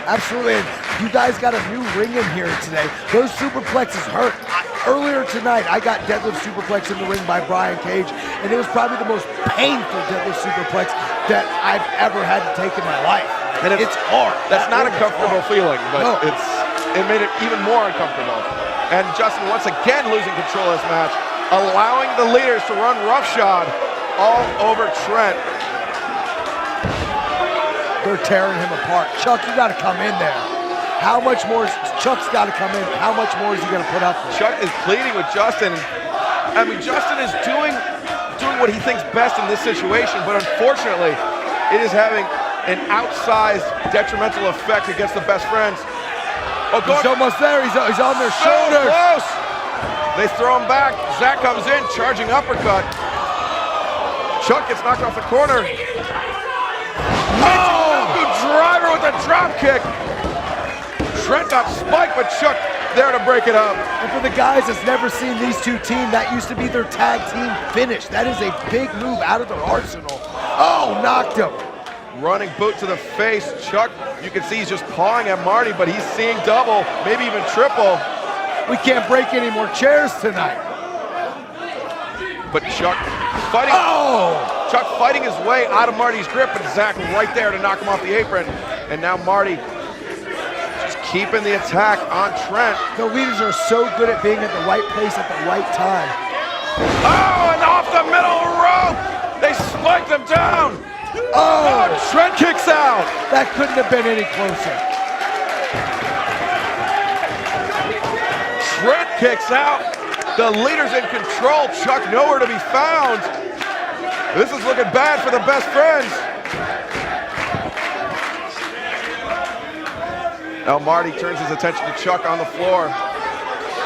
Absolutely, and you guys got a new ring in here today. Those superplexes hurt. Earlier tonight, I got deadlift superplex in the ring by Brian Cage, and it was probably the most painful deadlift superplex that I've ever had to take in my life. And it's hard. That's not a comfortable feeling, but No. it made it even more uncomfortable. And Justin once again losing control of this match, allowing the leaders to run roughshod all over Trent. They're tearing him apart. Chuck, you got to come in there. How much more? Chuck's got to come in. How much more is he going to put up with? Chuck is pleading with Justin. I mean, Justin is doing what he thinks best in this situation, but unfortunately, it is having an outsized detrimental effect against the best friends. Oh, He's almost there. He's on their so shoulders. close. They throw him back. Zach comes in, charging uppercut. Chuck gets knocked off the corner. Driver with a drop kick. Trent got spiked, but Chuck there to break it up. And for the guys that's never seen these two team, that used to be their tag team finish. That is a big move out of their arsenal. Oh, knocked him. Running boot to the face. Chuck, you can see he's just pawing at Marty, but he's seeing double, maybe even triple. We can't break any more chairs tonight. But Chuck fighting. Chuck fighting his way out of Marty's grip, but Zach right there to knock him off the apron. And now Marty just keeping the attack on Trent. The leaders are so good at being at the right place at the right time. Oh, and off the middle rope. They spiked him down. Oh, Trent kicks out. That couldn't have been any closer. Trent kicks out. The leader's in control. Chuck nowhere to be found. This is looking bad for the best friends. Now Marty turns his attention to Chuck on the floor.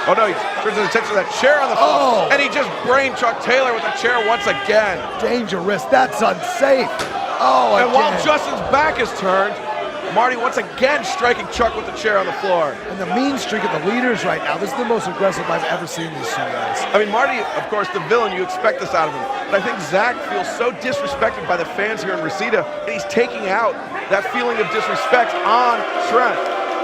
Oh no, he turns his attention to that chair on the floor. And he just brained Chuck Taylor with the chair once again. Dangerous, that's unsafe. And while Justin's back is turned, Marty once again striking Chuck with the chair on the floor. And the mean streak of the leaders right now. This is the most aggressive I've ever seen these two guys. I mean, Marty, of course, the villain, you expect this out of him. But I think Zach feels so disrespected by the fans here in Reseda that he's taking out that feeling of disrespect on Trent.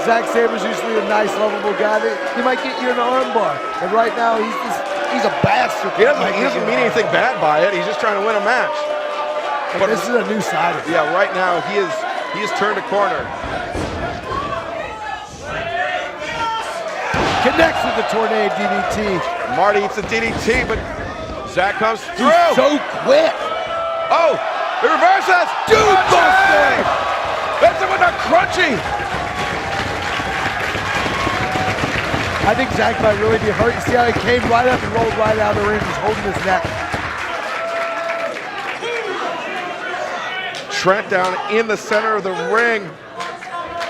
Zack Saber's usually a nice, lovable guy. He might get you an armbar. And right now, he's a bastard. He doesn't mean anything bad by it. He's just trying to win a match. But this is a new side of him. Yeah, right now, he has turned a corner. Connects with the tornado DDT. Marty eats a DDT, but Zach comes through. He's so quick. Oh, the reverses. Dude, busting. crunchy. I think Zach might really be hurt. You see how he came right up and rolled right out of the ring. He's holding his neck. Trent down in the center of the ring.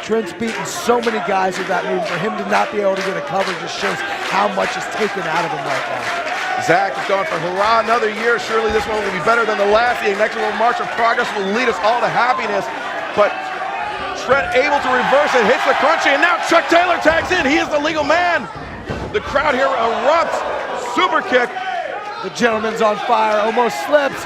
Trent's beaten so many guys with that move. For him to not be able to get a cover just shows how much is taken out of him right now. Zach is going for hurrah, another year. Surely this one will be better than the last. The inexorable march of progress will lead us all to happiness. But Trent able to reverse it, hits the crunchy, and now Chuck Taylor tags in. He is the legal man. The crowd here erupts. Super kick. The gentleman's on fire, almost slips,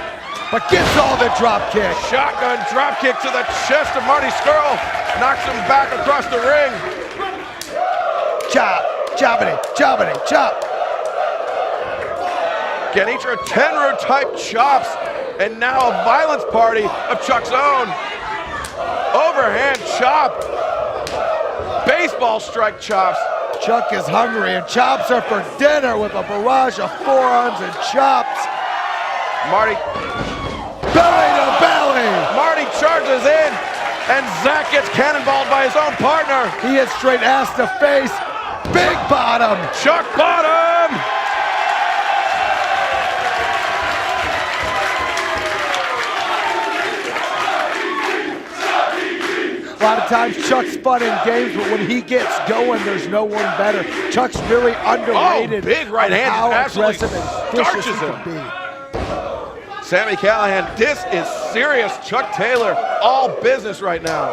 but gets all the drop kick. Shotgun drop kick to the chest of Marty Scurll. Knocks him back across the ring. Chop, choppity, choppity, chop. Ganitra Tenru type chops. And now a violence party of Chuck's own. Overhand chop. Baseball strike chops. Chuck is hungry and chops are for dinner with a barrage of forearms and chops. Marty. Belly to belly. Marty charges in. And Zach gets cannonballed by his own partner. He hits straight ass to face. Big bottom. Chuck bottom. A lot of times Chuck's fun in games, but when he gets going, there's no one better. Chuck's really underrated. Oh, big right hand. How Absolutely aggressive and vicious he starches him. can be. Sami Callihan, this is serious. Chuck Taylor, all business right now.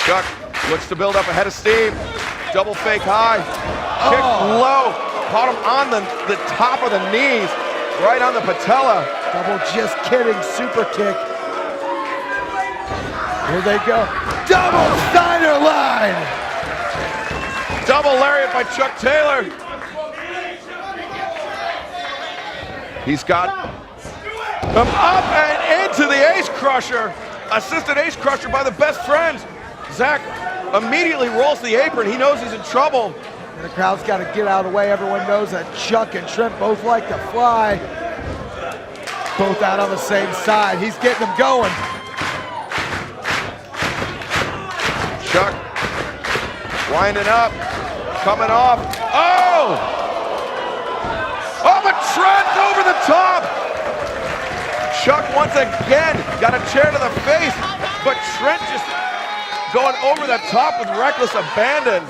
Chuck looks to build up a head of steam. Double fake high. Kick low. Caught him on the top of the knees. Right on the patella. Double just kidding, super kick. Here they go. Double Steiner line. Double lariat by Chuck Taylor. He's got him up and into the ace crusher. Assisted ace crusher by the best friends. Zach immediately rolls the apron. He knows he's in trouble. And the crowd's got to get out of the way. Everyone knows that Chuck and Trent both like to fly. Both out on the same side. He's getting them going. Chuck winding up, coming off. Oh! Oh, but Trent over the top! Chuck once again got a chair to the face, but Trent just going over the top with reckless abandon.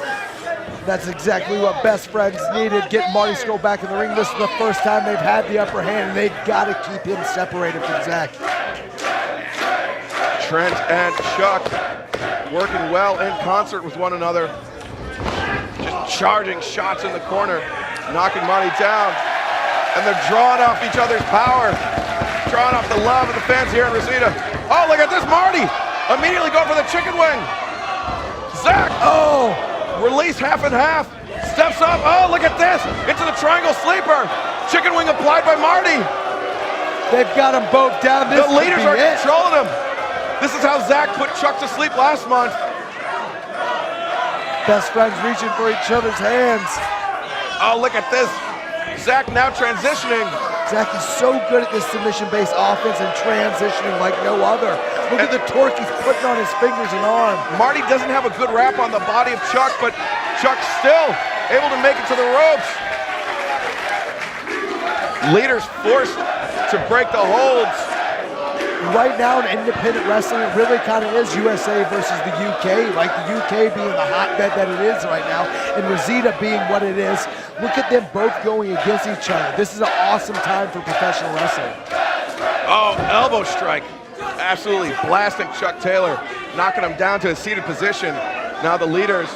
That's exactly what best friends needed, getting Marty Scurll back in the ring. This is the first time they've had the upper hand, and they've got to keep him separated from Zach. Trent and Chuck working well in concert with one another. Just charging shots in the corner, knocking Marty down. And they're drawing off each other's power, drawing off the love of the fans here in Reseda. Oh, look at this, Marty! Immediately going for the chicken wing. Zach, oh! Release half and half. Steps up. Oh, look at this. Into the triangle sleeper. Chicken wing applied by Marty. They've got them both down. This the leaders are it. controlling him. This is how Zach put Chuck to sleep last month. Best friends reaching for each other's hands. Oh, look at this. Zach now transitioning. Zach is so good at this submission-based offense and transitioning like no other. Look at the torque he's putting on his fingers and arm. Marty doesn't have a good wrap on the body of Chuck, but Chuck's still able to make it to the ropes. Leaders forced to break the holds. Right now in independent wrestling, it really kind of is USA versus the UK, like the UK being the hotbed that it is right now, and Reseda being what it is. Look at them both going against each other. This is an awesome time for professional wrestling. Oh, elbow strike. Absolutely blasting Chuck Taylor, knocking him down to a seated position. Now the leaders,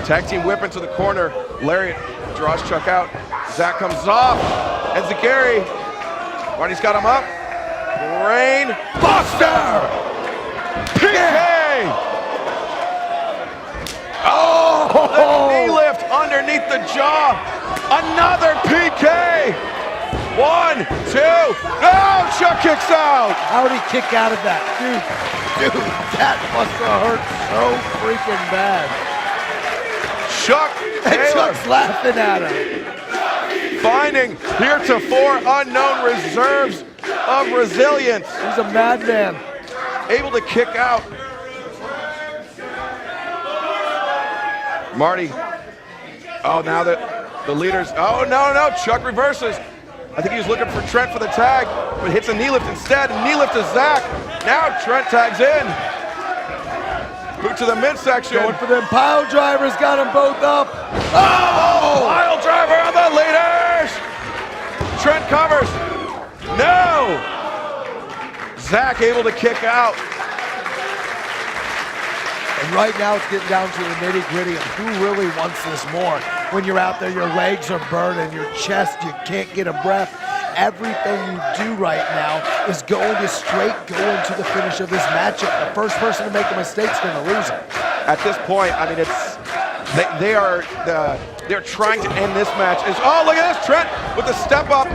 tag team whip into the corner. Lariat draws Chuck out. Zach comes off, and Zagari, Marty's got him up. Rain Buster! PK! Oh! The knee lift underneath the jaw. Another PK! 1, 2, no! Chuck kicks out! How would he kick out of that? Dude, that must have hurt so freaking bad. Chuck And Taylor. Chuck's laughing at him. finding heretofore unknown reserves of resilience. He's a madman. Able to kick out. Marty. Oh, now that the leaders. Oh, no. Chuck reverses. I think he was looking for Trent for the tag, but hits a knee lift instead. Knee lift to Zach. Now Trent tags in. Boot to the midsection. Going for them pile drivers, got them both up. Oh! Pile driver on the leaders. Trent covers. No! Zach able to kick out. And right now it's getting down to the nitty-gritty of who really wants this more. When you're out there, your legs are burning, your chest, you can't get a breath. Everything you do right now is going to go into the finish of this matchup. The first person to make a mistake is going to lose it. At this point, I mean, they're trying to end this match. Oh, look at this, Trent with the step up.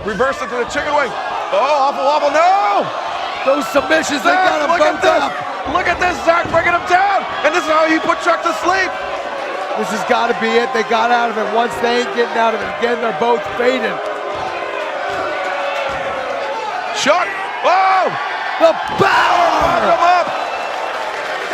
Reverse it to the chicken wing. Oh, awful, no! Those submissions, they got them both up. Look at this, Zach bringing him down. And this is how he put Chuck to sleep. This has got to be it. They got out of it. Once they ain't getting out of it again, they're both fading. Chuck, whoa! The power! Him up.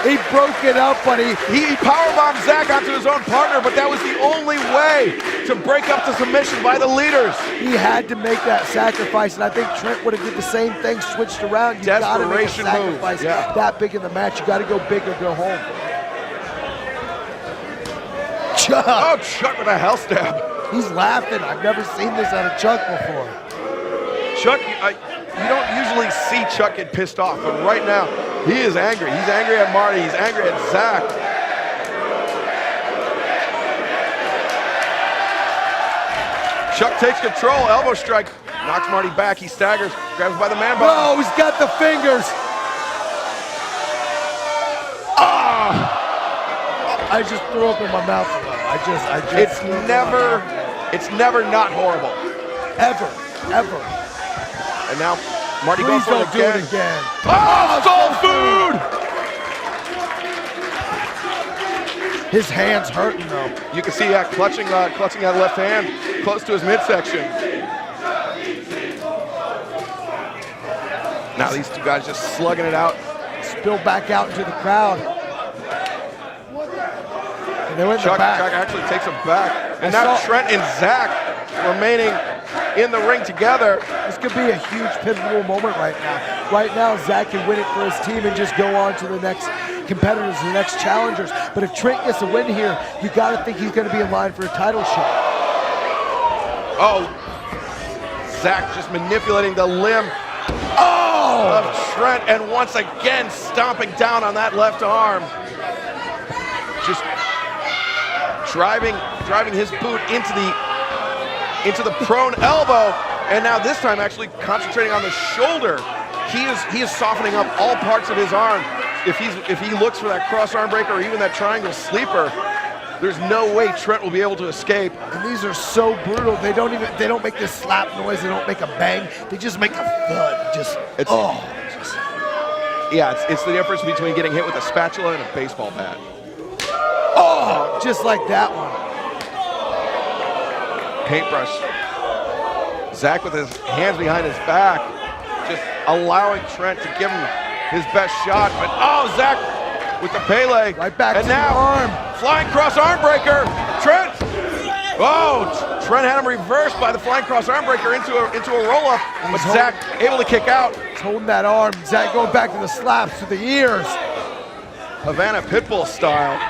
He broke it up, but he powerbombed Zach onto his own partner, but that was the only way to break up the submission by the leaders. He had to make that sacrifice, and I think Trent would have did the same thing, switched around. You got to make a sacrifice that big in the match. You got to go big or go home. Chuck. Oh, Chuck with a hell stab. He's laughing. I've never seen this out of Chuck before. Chuck, you don't usually see Chuck get pissed off, but right now, he is angry. He's angry at Marty. He's angry at Zach. Chuck takes control. Elbow strike. Knocks Marty back. He staggers. Grabs by the man bun. No, he's got the fingers. I just threw up in my mouth. It's never not horrible. Ever. And now Marty Please goes for don't do it again. Oh, soul food! His hand's hurting though. You can see that clutching that left hand close to his midsection. Now these two guys just slugging it out. Spill back out into the crowd. And they went in the back. Chuck actually takes him back. And now Trent and Zach remaining in the ring together. This could be a huge pivotal moment right now. Right now, Zach can win it for his team and just go on to the next competitors, the next challengers. But if Trent gets a win here, you got to think he's going to be in line for a title shot. Oh, Zach just manipulating the limb of Trent, and once again stomping down on that left arm. Just driving his boot into the prone elbow, and now this time actually concentrating on the shoulder. He is softening up all parts of his arm. If he looks for that cross arm breaker or even that triangle sleeper, there's no way Trent will be able to escape. And these are so brutal. They don't make this slap noise. They don't make a bang. They just make a thud. It's the difference between getting hit with a spatula and a baseball bat. Oh, just like that one. Paintbrush. Zach with his hands behind his back, just allowing Trent to give him his best shot. But Zach with the Pele. Right back and to now, the arm. Flying cross arm breaker. Trent. Trent had him reversed by the flying cross arm breaker into a roll up. But Zach able to kick out. He's holding that arm. Zach going back to the slaps to the ears. Havana Pitbull style.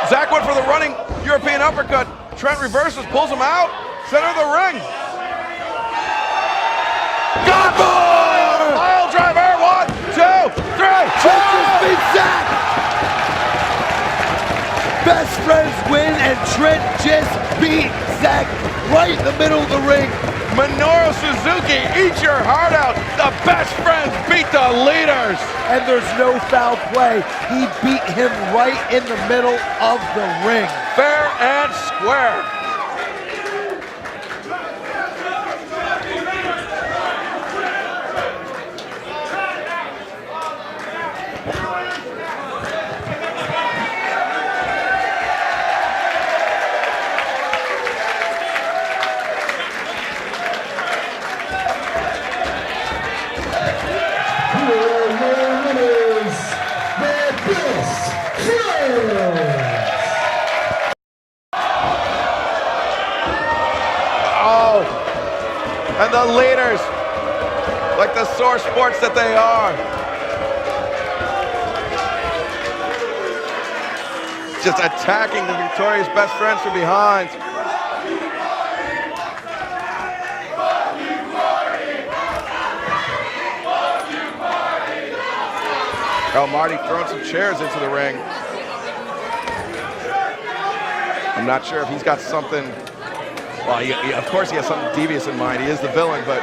Zach went for the running European uppercut. Trent reverses, pulls him out. Center of the ring. Got boy! Pile driver. 1, 2, 3. Trent just beat Zach. Best friends win, and Trent just beat Zach right in the middle of the ring. Minoru Suzuki, eat your heart out. The best friends beat the leaders. And there's no foul play. He beat him right in the middle of the ring. Fair and square. And the leaders, like the sore sports that they are, just attacking the victorious best friends from behind. Oh, Marty throwing some chairs into the ring. I'm not sure if he's got something, well, of course he has something devious in mind. He is the villain, but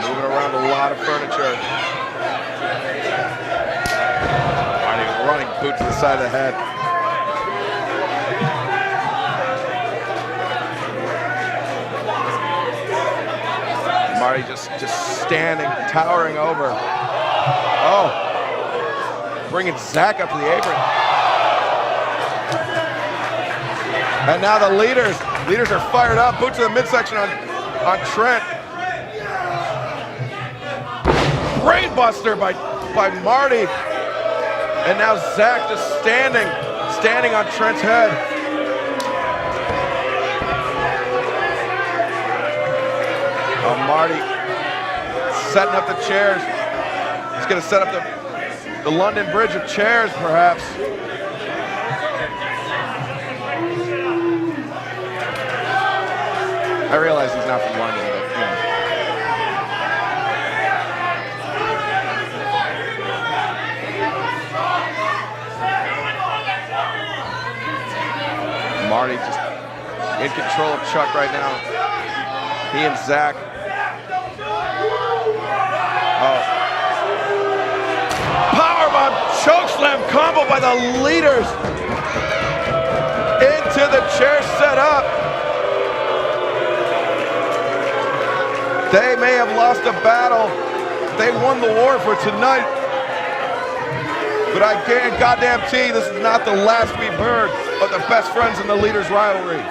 moving around a lot of furniture. Marty running boot to the side of the head. Marty just standing, towering over. Oh. Bringing Zach up to the apron. And now the leaders are fired up. Boot to the midsection on Trent. Brainbuster by Marty. And now Zach just standing on Trent's head. Oh, Marty setting up the chairs. He's gonna set up the London Bridge of chairs, perhaps. I realize he's not from London, but Marty just in control of Chuck right now. He and Zach. Oh. Powerbomb chokeslam combo by the leaders into the chair set up. They may have lost a battle. They won the war for tonight. But I guarantee this is not the last we've heard of the best friends in the leaders rivalry.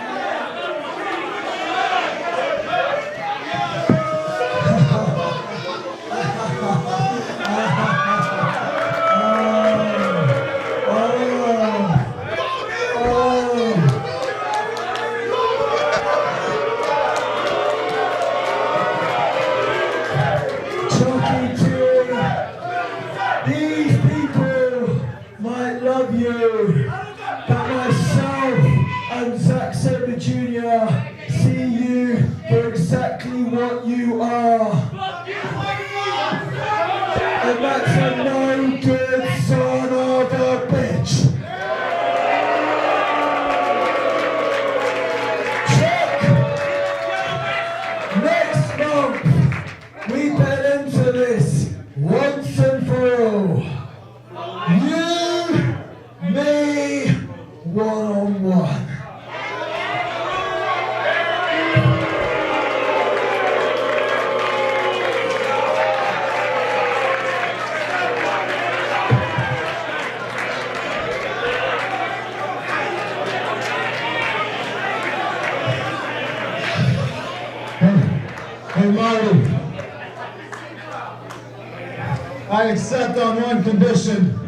I accept on one condition.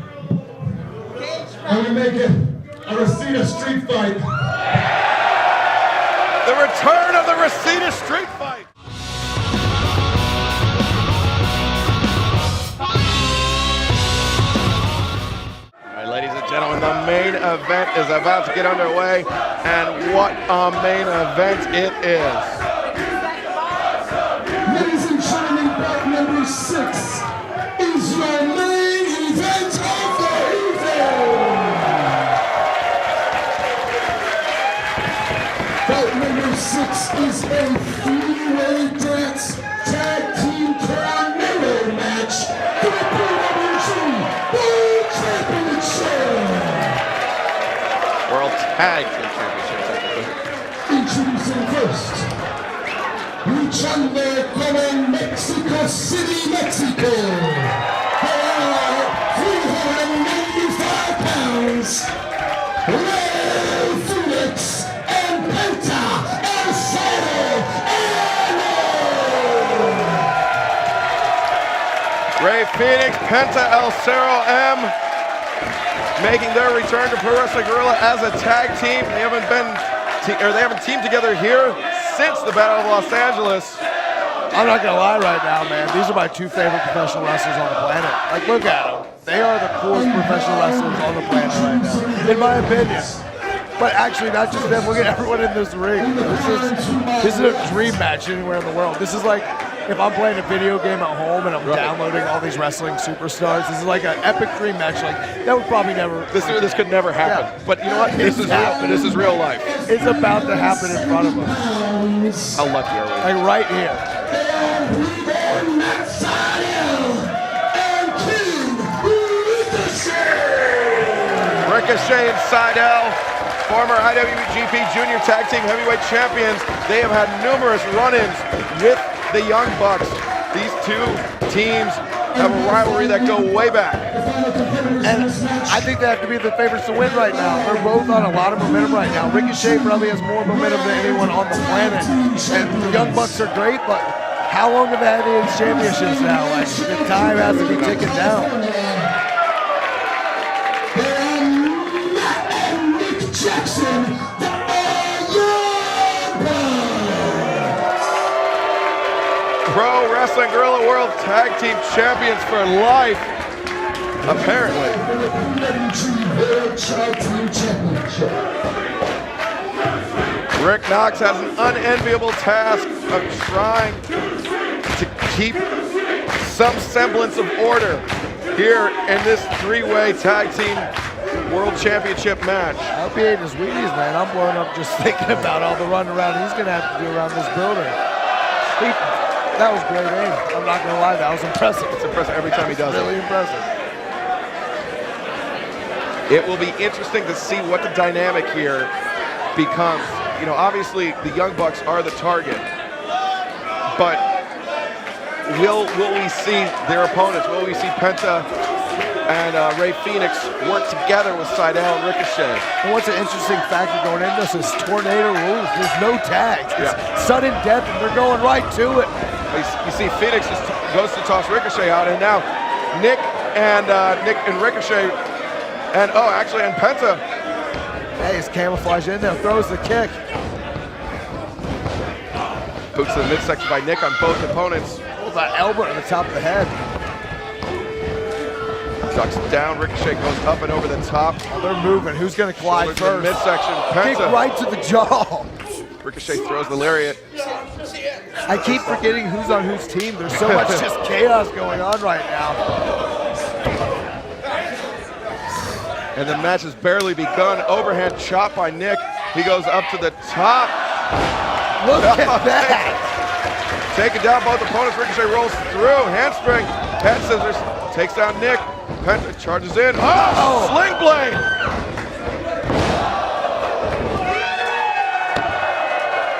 I'm gonna make it a Reseda street fight. The return of the Reseda street fight. All right, ladies and gentlemen, the main event is about to get underway, and what a main event it is. Ladies and gentlemen, bout number 6 is your main event of the evening. Bout number 6 is a 3-way dance tag team tornado match for the PWG World Championship. World Tag Team Championship. Introducing first, luchando como Mexico City, Mexico. They are 395 pounds. Ray Phoenix and Penta El Cero. Ray Phoenix, Penta El Cero M, making their return to Pro Wrestling Guerrilla as a tag team. They haven't been they haven't teamed together here since the Battle of Los Angeles. I'm not gonna lie right now, man. These are my two favorite professional wrestlers on the planet. Like, look at them. They are the coolest professional wrestlers on the planet right now, in my opinion. But actually, not just them. Look at everyone in this ring. This is a dream match anywhere in the world. This is like if I'm playing a video game at home and I'm downloading all these wrestling superstars. This is like an epic dream match. Like that would probably never. This could never happen. Yeah. But you know what? This is real. This is real life. It's about to happen in front of us. How lucky are we? Like right here. Ricochet and Seidel, former IWGP Junior Tag Team Heavyweight Champions. They have had numerous run-ins with the Young Bucks. These two teams have a rivalry that go way back. And I think they have to be the favorites to win right now. They're both on a lot of momentum right now. Ricochet probably has more momentum than anyone on the planet. And the Young Bucks are great, but how long have they had these championships now? Like, the time has to be ticking down. Jackson, the Pro Wrestling Guerrilla World Tag Team Champions for life, apparently. Rick Knox has an unenviable task of trying to keep some semblance of order here in this three-way tag team World Championship match. I hope he ate his Wheaties, man. I'm blowing up just thinking about all the run around he's going to have to do around this building. That was great aim. I'm not going to lie, that was impressive. It's impressive every time he does it. Really impressive. It will be interesting to see what the dynamic here becomes. You know, obviously the Young Bucks are the target, but will we see their opponents? Will we see Penta and Ray Phoenix work together with Seidel and Ricochet? And what's an interesting factor going into this is tornado rules. There's no tags. It's sudden death, and they're going right to it. You see Phoenix goes to toss Ricochet out, and now Nick and Ricochet, and and Penta. Hey, he's camouflage in there, throws the kick. Boots to the midsection by Nick on both opponents. Pulls that elbow on the top of the head. Ducks down, Ricochet goes up and over the top. Oh, they're moving. Who's going to collide first? Midsection, Penta. Kick right to the jaw. Ricochet throws the lariat. I keep forgetting who's on whose team. There's so much just chaos going on right now. And the match has barely begun. Overhand chop by Nick. He goes up to the top. Look at that. Taking down both opponents. Ricochet rolls through. Handspring. Head scissors. Takes down Nick. Penta charges in. Oh! Sling blade!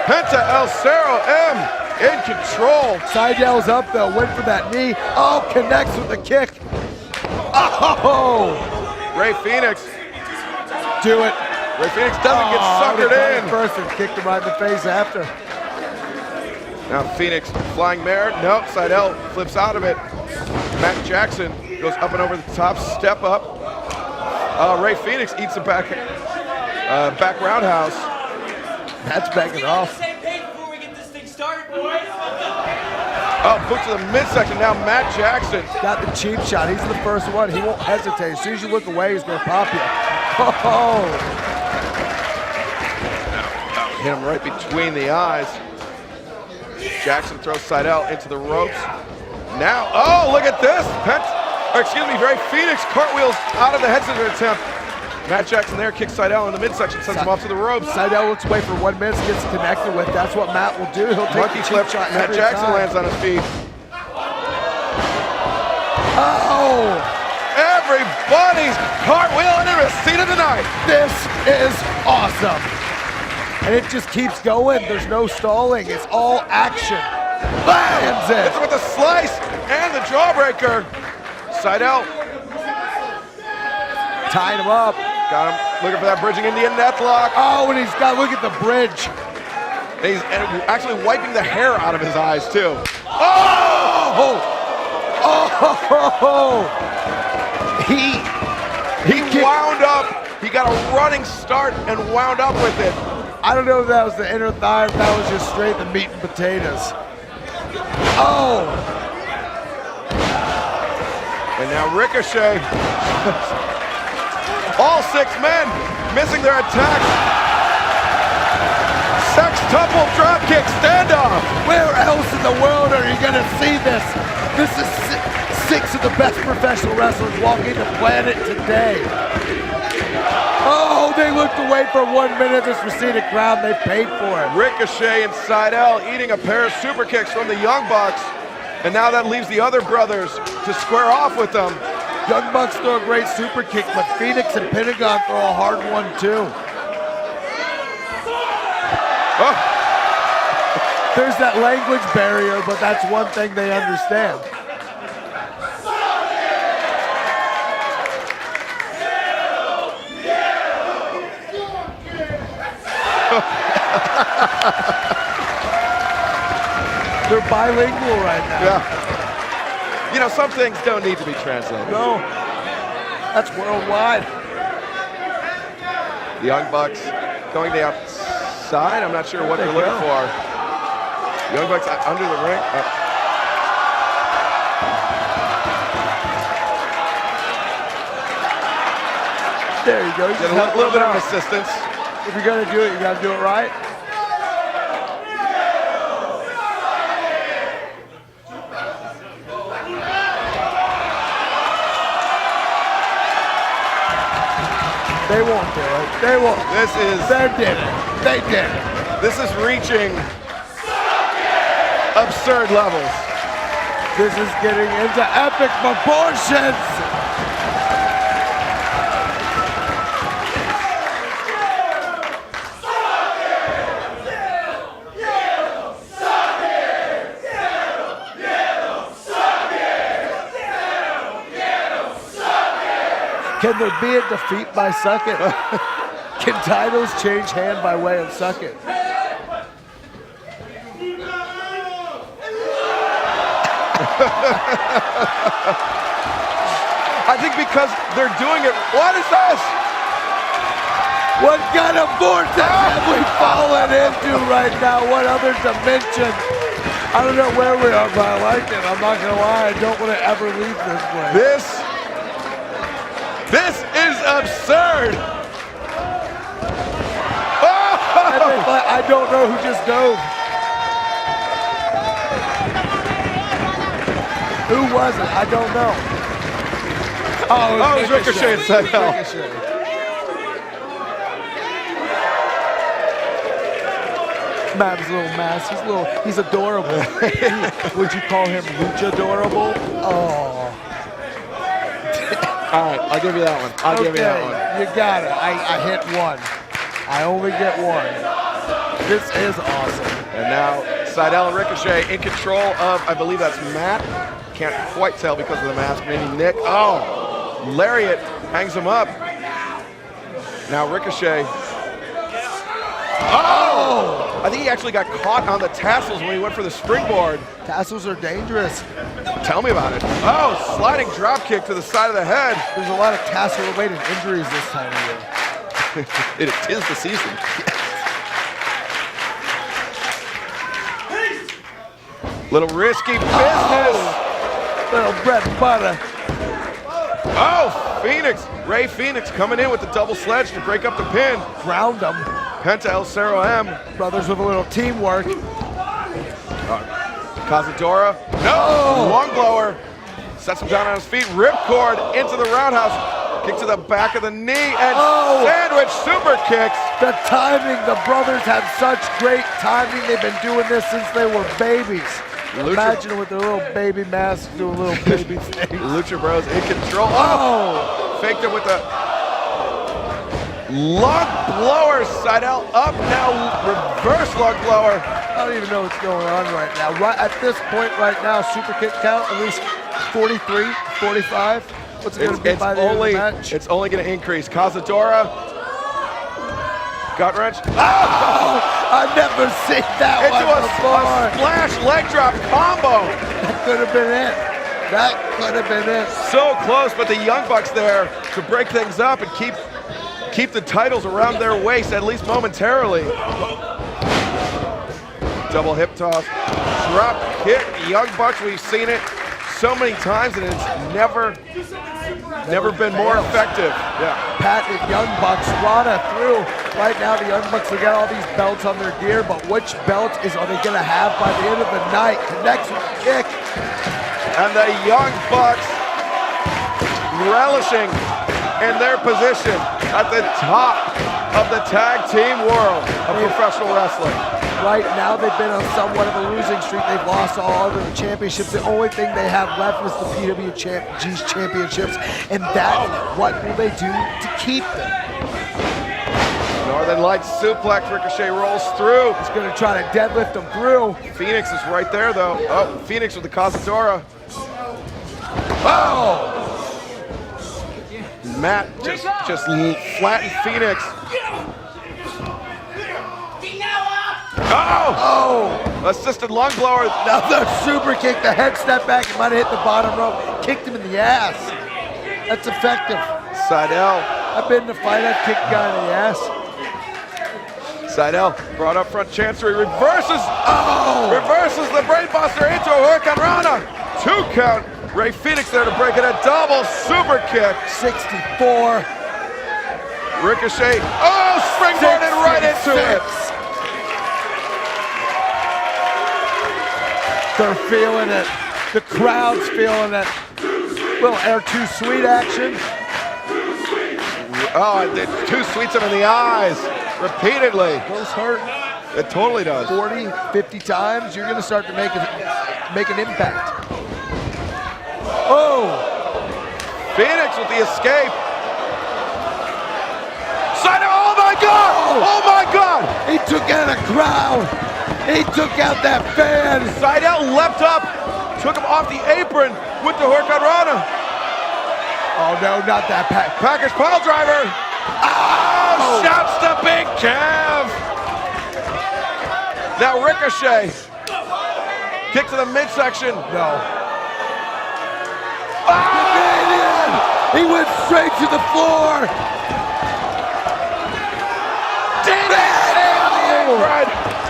Penta El Cerro M in control. Seidel's up though. Went for that knee. Oh, connects with the kick. Oh! Ray Phoenix. Do it. Ray Phoenix doesn't get suckered in. First and kicked him right in the face after. Now Phoenix flying mare. Nope, Seidel flips out of it. Matt Jackson goes up and over the top, step up. Ray Phoenix eats a back roundhouse. Matt's backing off. Oh, boot to the midsection. Now Matt Jackson. Got the cheap shot. He's the first one. He won't hesitate. As soon as you look away, he's going to pop you. Oh! Hit him right between the eyes. Jackson throws Seidel into the ropes. Now, oh, look at this. Ray Phoenix cartwheels out of the head scissors attempt. Matt Jackson there kicks Seidel in the midsection, sends him off to the ropes. Seidel looks away for 1 minute, gets connected with. That's what Matt will do. He'll take Monkey the flip. cheap shot. Matt Jackson lands on his feet. Oh! Everybody's cartwheeling in the seat of the night. This is awesome. And it just keeps going. There's no stalling. It's all action. Lands it. It's with the slice and the jawbreaker. Seidel tying him up. got him looking for that bridging Indian deathlock. Oh, and he's got, look at the bridge. And he's actually wiping the hair out of his eyes too. Oh! Oh! He wound up. He got a running start and wound up with it. I don't know if that was the inner thigh or if that was just straight the meat and potatoes. Oh! And now Ricochet. All 6 men missing their attack. Sextuple dropkick standoff. Where else in the world are you gonna see this? This is 6 of the best professional wrestlers walking the planet today. Oh, they looked away for 1 minute. This receded crowd, they paid for it. Ricochet and Seidel eating a pair of super kicks from the Young Bucks. And now that leaves the other brothers to square off with them. Young Bucks throw a great super kick, but Phoenix and Pentagon throw a hard one too. Oh. There's that language barrier, but that's one thing they understand. They're bilingual right now. Yeah. You know, some things don't need to be translated. No, that's worldwide. The Young Bucks going to the outside. I'm not sure what they're looking for. Young Bucks under the ring. There you go. You Get a little bit of assistance. If you're gonna do it, you gotta do it right. They won't do it. They won't. They did it. They did it. This is reaching absurd levels. This is getting into epic proportions. Can there be a defeat by suck it? Can titles change hand by way of suck it? I think because they're doing it. What is this? What kind of vortex have we fallen into right now? What other dimension? I don't know where we are, but I like it. I'm not gonna lie, I don't want to ever leave this place. This is absurd. I don't know who just dove. Who was it? I don't know. Oh, it was Ricochet and Seidel. Mav's little mask. He's adorable. Would you call him lucha adorable? Oh. All right, I'll give you that one. I'll give you that one. You got it. I hit one. I only get one. This is awesome. And now Seidel and Ricochet in control of, I believe that's Matt. Can't quite tell because of the mask. Maybe Nick. Oh, lariat hangs him up. Now Ricochet. Oh! I think he actually got caught on the tassels when he went for the springboard. Tassels are dangerous. Tell me about it. Oh, sliding drop kick to the side of the head. There's a lot of tassel-related injuries this time of year. It is the season. Little risky business. Little bread and butter. Oh, Phoenix. Ray Phoenix coming in with the double sledge to break up the pin. Ground them. Penta El Cerro M. Brothers with a little teamwork. Cazadora. No! Long blower. Sets him down on his feet. Ripcord into the roundhouse. Kick to the back of the knee and sandwich super kicks. The timing. The brothers have such great timing. They've been doing this since they were babies. Imagine with their little baby masks doing little baby things. Lucha Bros in control. Oh! Faked him with the lug blower. Seidel up now. Reverse lug blower. I don't even know what's going on right now. Right at this point right now, super kick count at least 43, 45. What's it going to be by the end of the match? It's only going to increase. Cazadora. Gut wrench. Oh! I've never seen that one before. A splash leg drop combo. That could have been it. That could have been it. So close, but the Young Bucks there to break things up and keep keep the titles around their waist, at least momentarily. Double hip toss, drop kick, Young Bucks, we've seen it so many times and it's never been more effective. Yeah. Pat, the Young Bucks, Rana through. Right now, the Young Bucks have got all these belts on their gear, but which belt are they going to have by the end of the night? Connects with the kick. And the Young Bucks relishing in their position at the top of the tag team world of professional wrestling. Right now, they've been on somewhat of a losing streak. They've lost all of the championships. The only thing they have left is the PWG's championships, and what will they do to keep them? Northern Lights suplex, Ricochet rolls through. He's going to try to deadlift them through. Phoenix is right there, though. Oh, Phoenix with the Cazadora. Oh! Matt just flattened Phoenix. Oh! Assisted lung blower. Another super kick, the head step back. He might have hit the bottom rope. Kicked him in the ass. That's effective. Seidel. I've been in a fight, I've kicked a guy in the ass. Seidel brought up front chancery, reverses the brainbuster into a Hurricane Rana. 2 count. Ray Phoenix there to break it, a double super kick. 64. Ricochet, springboarded right into it. They're feeling it. The crowd's feeling it. Little air too sweet action. Oh, and 2 sweets him in the eyes repeatedly. Those hurt. It totally does. 40, 50 times, you're going to start to make an impact. Oh! Phoenix with the escape. Seidel, oh my God! Oh my God! He took out a crowd. He took out that fan. Seidel leapt up, took him off the apron with the Hurricane Rana. Oh no, not that Package pile driver. Oh! Shouts to Big Kev. Now Ricochet. Kick to the midsection. No. Canadian! He went straight to the floor.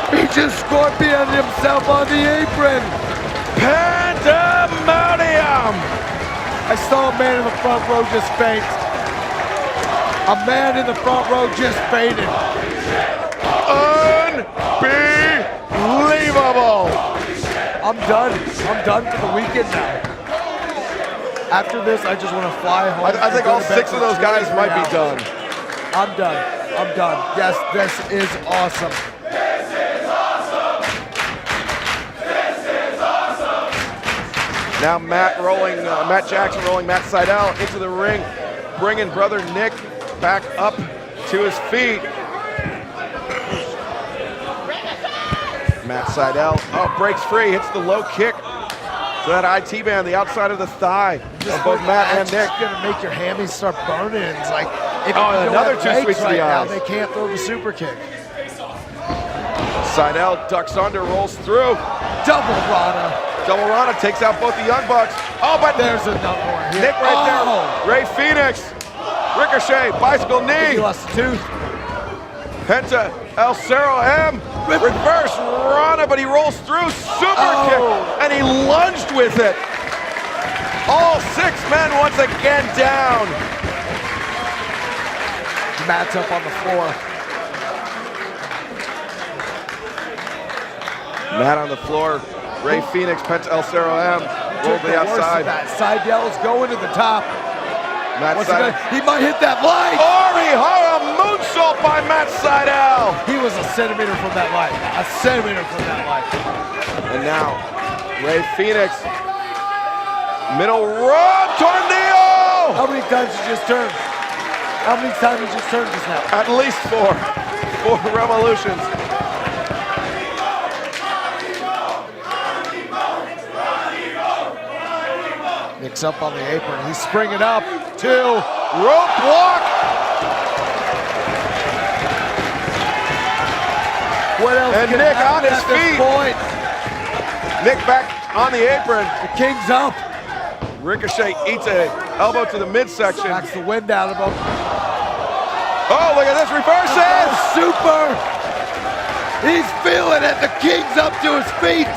He just scorpioned himself on the apron. Pandemonium! I saw a man in the front row just faint. A man in the front row just fainted. Unbelievable! I'm done. I'm done for the weekend now. After this, I just want to fly home. I think all 6 of those guys might be done. I'm done. I'm done. Yes, this is awesome. Now Matt Jackson rolling Matt Seidel into the ring, bringing brother Nick back up to his feet. Matt Seidel, breaks free, hits the low kick to that IT band, the outside of the thigh of both Matt and Nick. It's gonna make your hammies start burning. It's like, if another 2 sweets right to the now, eyes. they can't throw the super kick. Seidel ducks under, rolls through. Double Rana. Double Rana takes out both the Young Bucks. Oh, but There's another one here. Nick right there. Ray Phoenix. Ricochet, bicycle knee. He lost a tooth. Penta, El Cerro M. Reverse Rana, but he rolls through. Super kick. And he lunged with it. All 6 men once again down. Matt's up on the floor. Matt on the floor. Ray Phoenix, Penta El Cerro M. Roll to the outside. Seidel's going to the top. Matt Seidel. He might hit that light. Orihara moonsault by Matt Seidel. He was a centimeter from that light. A centimeter from that light. And now, Ray Phoenix. Middle rope tornado. How many times did you just turn? How many times did you just turn just now? At least 4. 4 revolutions. Nick's up on the apron. He's springing up. 2. Rope block. What else? And can Nick happen on his at this feet. point? Nick back on the apron. The King's up. Ricochet eats a elbow to the midsection. Knocks the wind out of him. Oh, look at this, reverses! Super! He's feeling it. The King's up to his feet.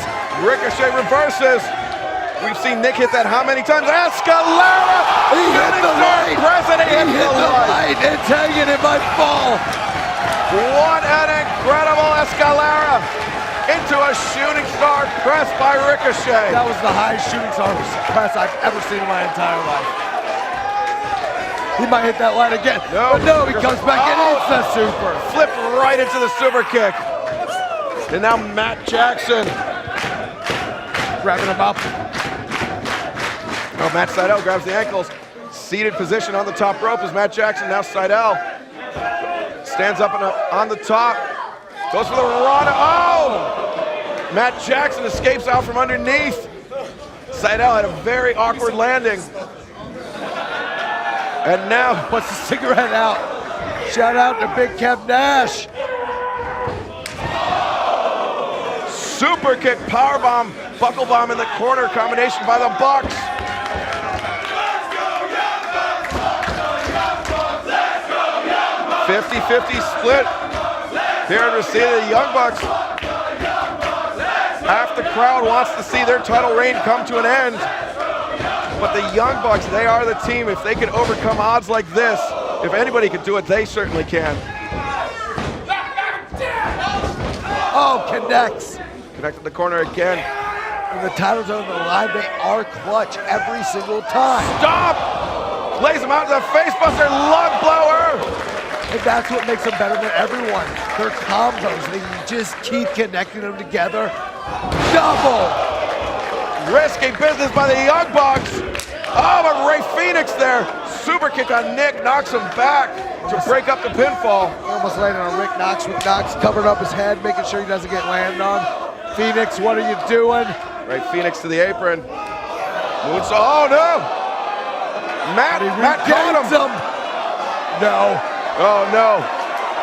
Ricochet reverses. We've seen Nick hit that how many times? Escalera! He hit the light. President He hit the light. It's hanging. It might fall. What an incredible Escalera into a shooting star press by Ricochet. That was the highest shooting star press I've ever seen in my entire life. He might hit that light again. But no, he comes back and hits the super. Flipped right into the super kick. And now Matt Jackson grabbing him up. Oh, Matt Sydal grabs the ankles. Seated position on the top rope is Matt Jackson. Now Sydal stands up on the top. Goes for the Rana. Oh! Matt Jackson escapes out from underneath. Sydal had a very awkward landing. And now puts the cigarette out. Shout out to Big Kev Nash. Super kick, power bomb, buckle bomb in the corner, combination by the Bucks. Let's go, Young Bucks! Young Bucks! Let's go, Young Bucks! 50-50 split here in Reseda. The Young Bucks. Half the crowd wants to see their title reign come to an end. But the Young Bucks, they are the team. If they can overcome odds like this, if anybody can do it, they certainly can. Oh, connects. Connected the corner again. When the titles are on the line, they are clutch every single time. Stop! Lays him out to the facebuster, lug blower! And that's what makes them better than everyone. Their combos, they just keep connecting them together. Double! Risky business by the Young Bucks. Oh, but Ray Phoenix there. Super kick on Nick, knocks him back to break up the pinfall. He almost landed on Rick Knox with Knox covering up his head, making sure he doesn't get landed on. Phoenix, what are you doing? Ray Phoenix to the apron. Moonsault, oh no! Matt caught him. No. Oh no.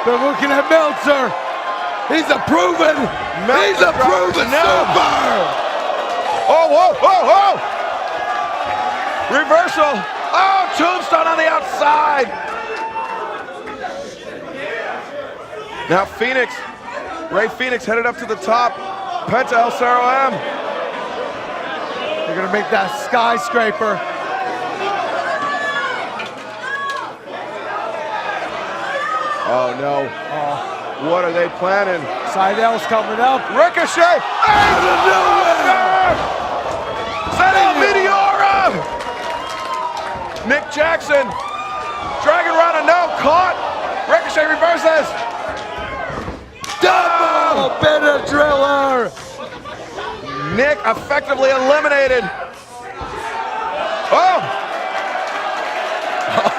They're looking at Meltzer. He's a proven. He's a proven super. Oh, whoa, whoa, whoa! Reversal. Oh, tombstone on the outside. Now Phoenix, Ray Phoenix headed up to the top. Penta El Cerro M. They're gonna make that skyscraper. Oh no. What are they planning? Sydal's coming up. Ricochet! Out of nowhere! Sydal Meteora! Nick Jackson. Dragon Rana, no, caught. Ricochet reverses. Double Benadryller! Nick effectively eliminated. Oh!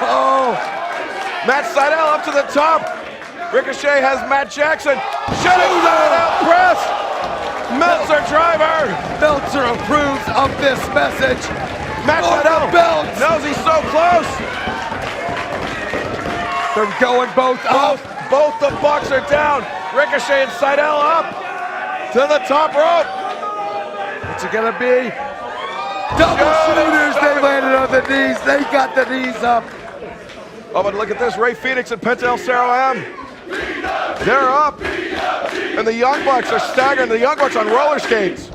Oh! Matt Sydal up to the top. Ricochet has Matt Jackson. Shutting Sydal press. Meltzer driver. Meltzer approves of this message. Matt For Sydal the belt. knows he's so close. They're going both up. Both the Bucks are down. Ricochet and Sydal up to the top rope. What's it gonna be? Double shooters. They landed on the knees. They got the knees up. Oh, but look at this. Ray Phoenix and Penta El Cerro M. They're up. And the Young Bucks are staggering. The Young Bucks on roller skates.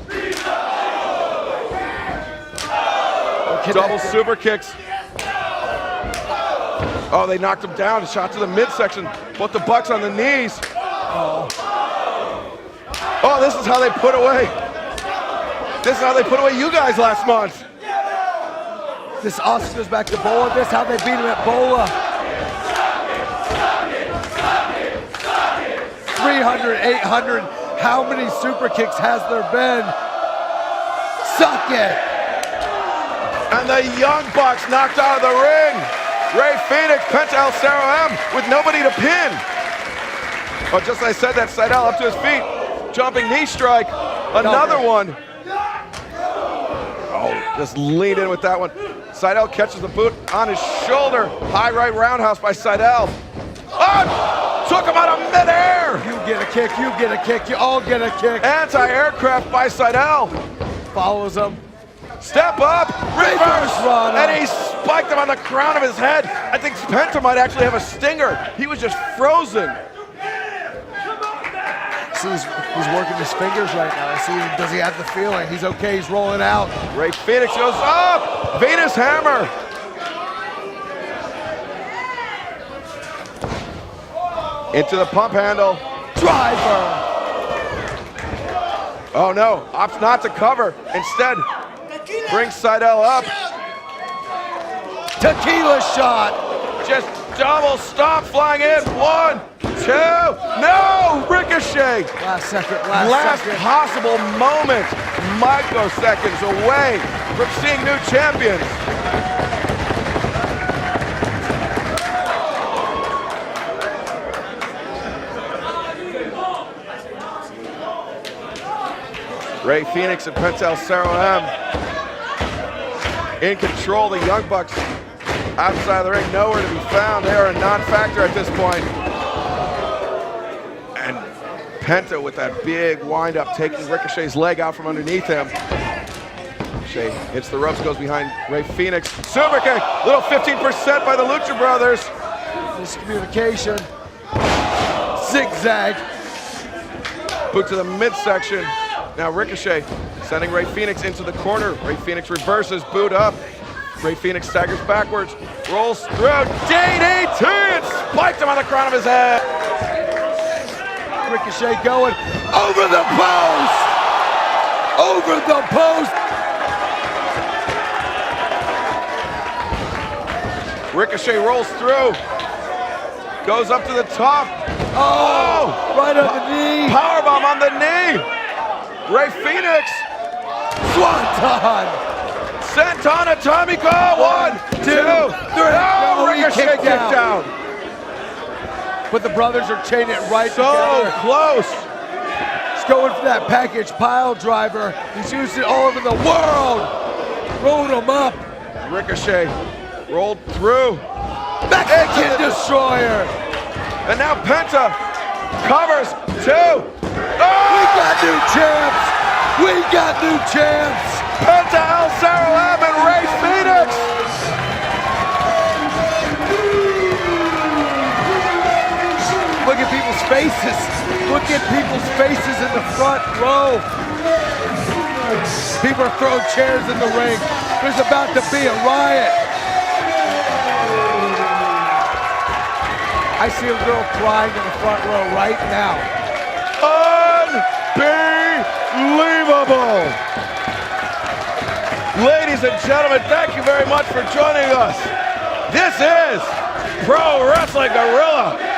Double super kicks. Oh, they knocked him down. A shot to the midsection. Both the Bucks on the knees. Oh, this is how they put away. This is how they put away you guys last month. This also goes back to Bola. This is how they beat him at Bola. 300, 800. How many super kicks has there been? Suck it. And the Young Bucks knocked out of the ring. Ray Phoenix, Penta El Cerro M with nobody to pin. Oh, just as I said that, Sydal up to his feet. Jumping knee strike. Another one. Oh, just leaned in with that one. Sydal catches the boot on his shoulder. High right roundhouse by Sydal. Oh, took him out of midair. You get a kick, you get a kick, you all get a kick. Anti-aircraft by Sydal. Follows him. Step up, reverse, Rana. and he spiked him on the crown of his head. I think Penta might actually have a stinger. He was just frozen. See, he's working his fingers right now. See, does he have the feeling? He's okay, he's rolling out. Rey Fenix goes up. Venus hammer. Into the pump handle. Driver. Oh no, opts not to cover. Instead, brings Seidel up. Tequila shot. Just double stomp flying in. 1, 2, no! Ricochet. Last second. Possible moment. Microseconds away from seeing new champions. Rey Fenix and Penta El Zero in control. The Young Bucks outside the ring, nowhere to be found. They are a non-factor at this point. And Penta with that big wind-up, taking Ricochet's leg out from underneath him. Ricochet hits the ropes, goes behind Rey Fenix. Super kick, little 15% by the Lucha Brothers. Miscommunication. Zigzag. Boot to the midsection. Now Ricochet sending Rey Fenix into the corner. Rey Fenix reverses, boot up. Rey Fenix staggers backwards, rolls through, DDT, and spiked him on the crown of his head. Ricochet going over the post! Over the post! Ricochet rolls through, goes up to the top. Oh! Right on the knee! Powerbomb on the knee! Rey Fenix! Swanton! Senton Atomico! 1, 2, 3. Oh, Ricochet kicked down. But the brothers are chaining it right So together. close. He's going for that package pile driver. He's used it all over the world. Rolling them up. Ricochet rolled through. Mexican Destroyer. And now Penta covers 2. We got new champs. We got new champs. Penta El Zero and Rey Fenix. Look at people's faces. Look at people's faces in the front row. People are throwing chairs in the ring. There's about to be a riot. I see a girl crying in the front row right now. Unbelievable! Ladies and gentlemen, thank you very much for joining us. This is Pro Wrestling Guerrilla.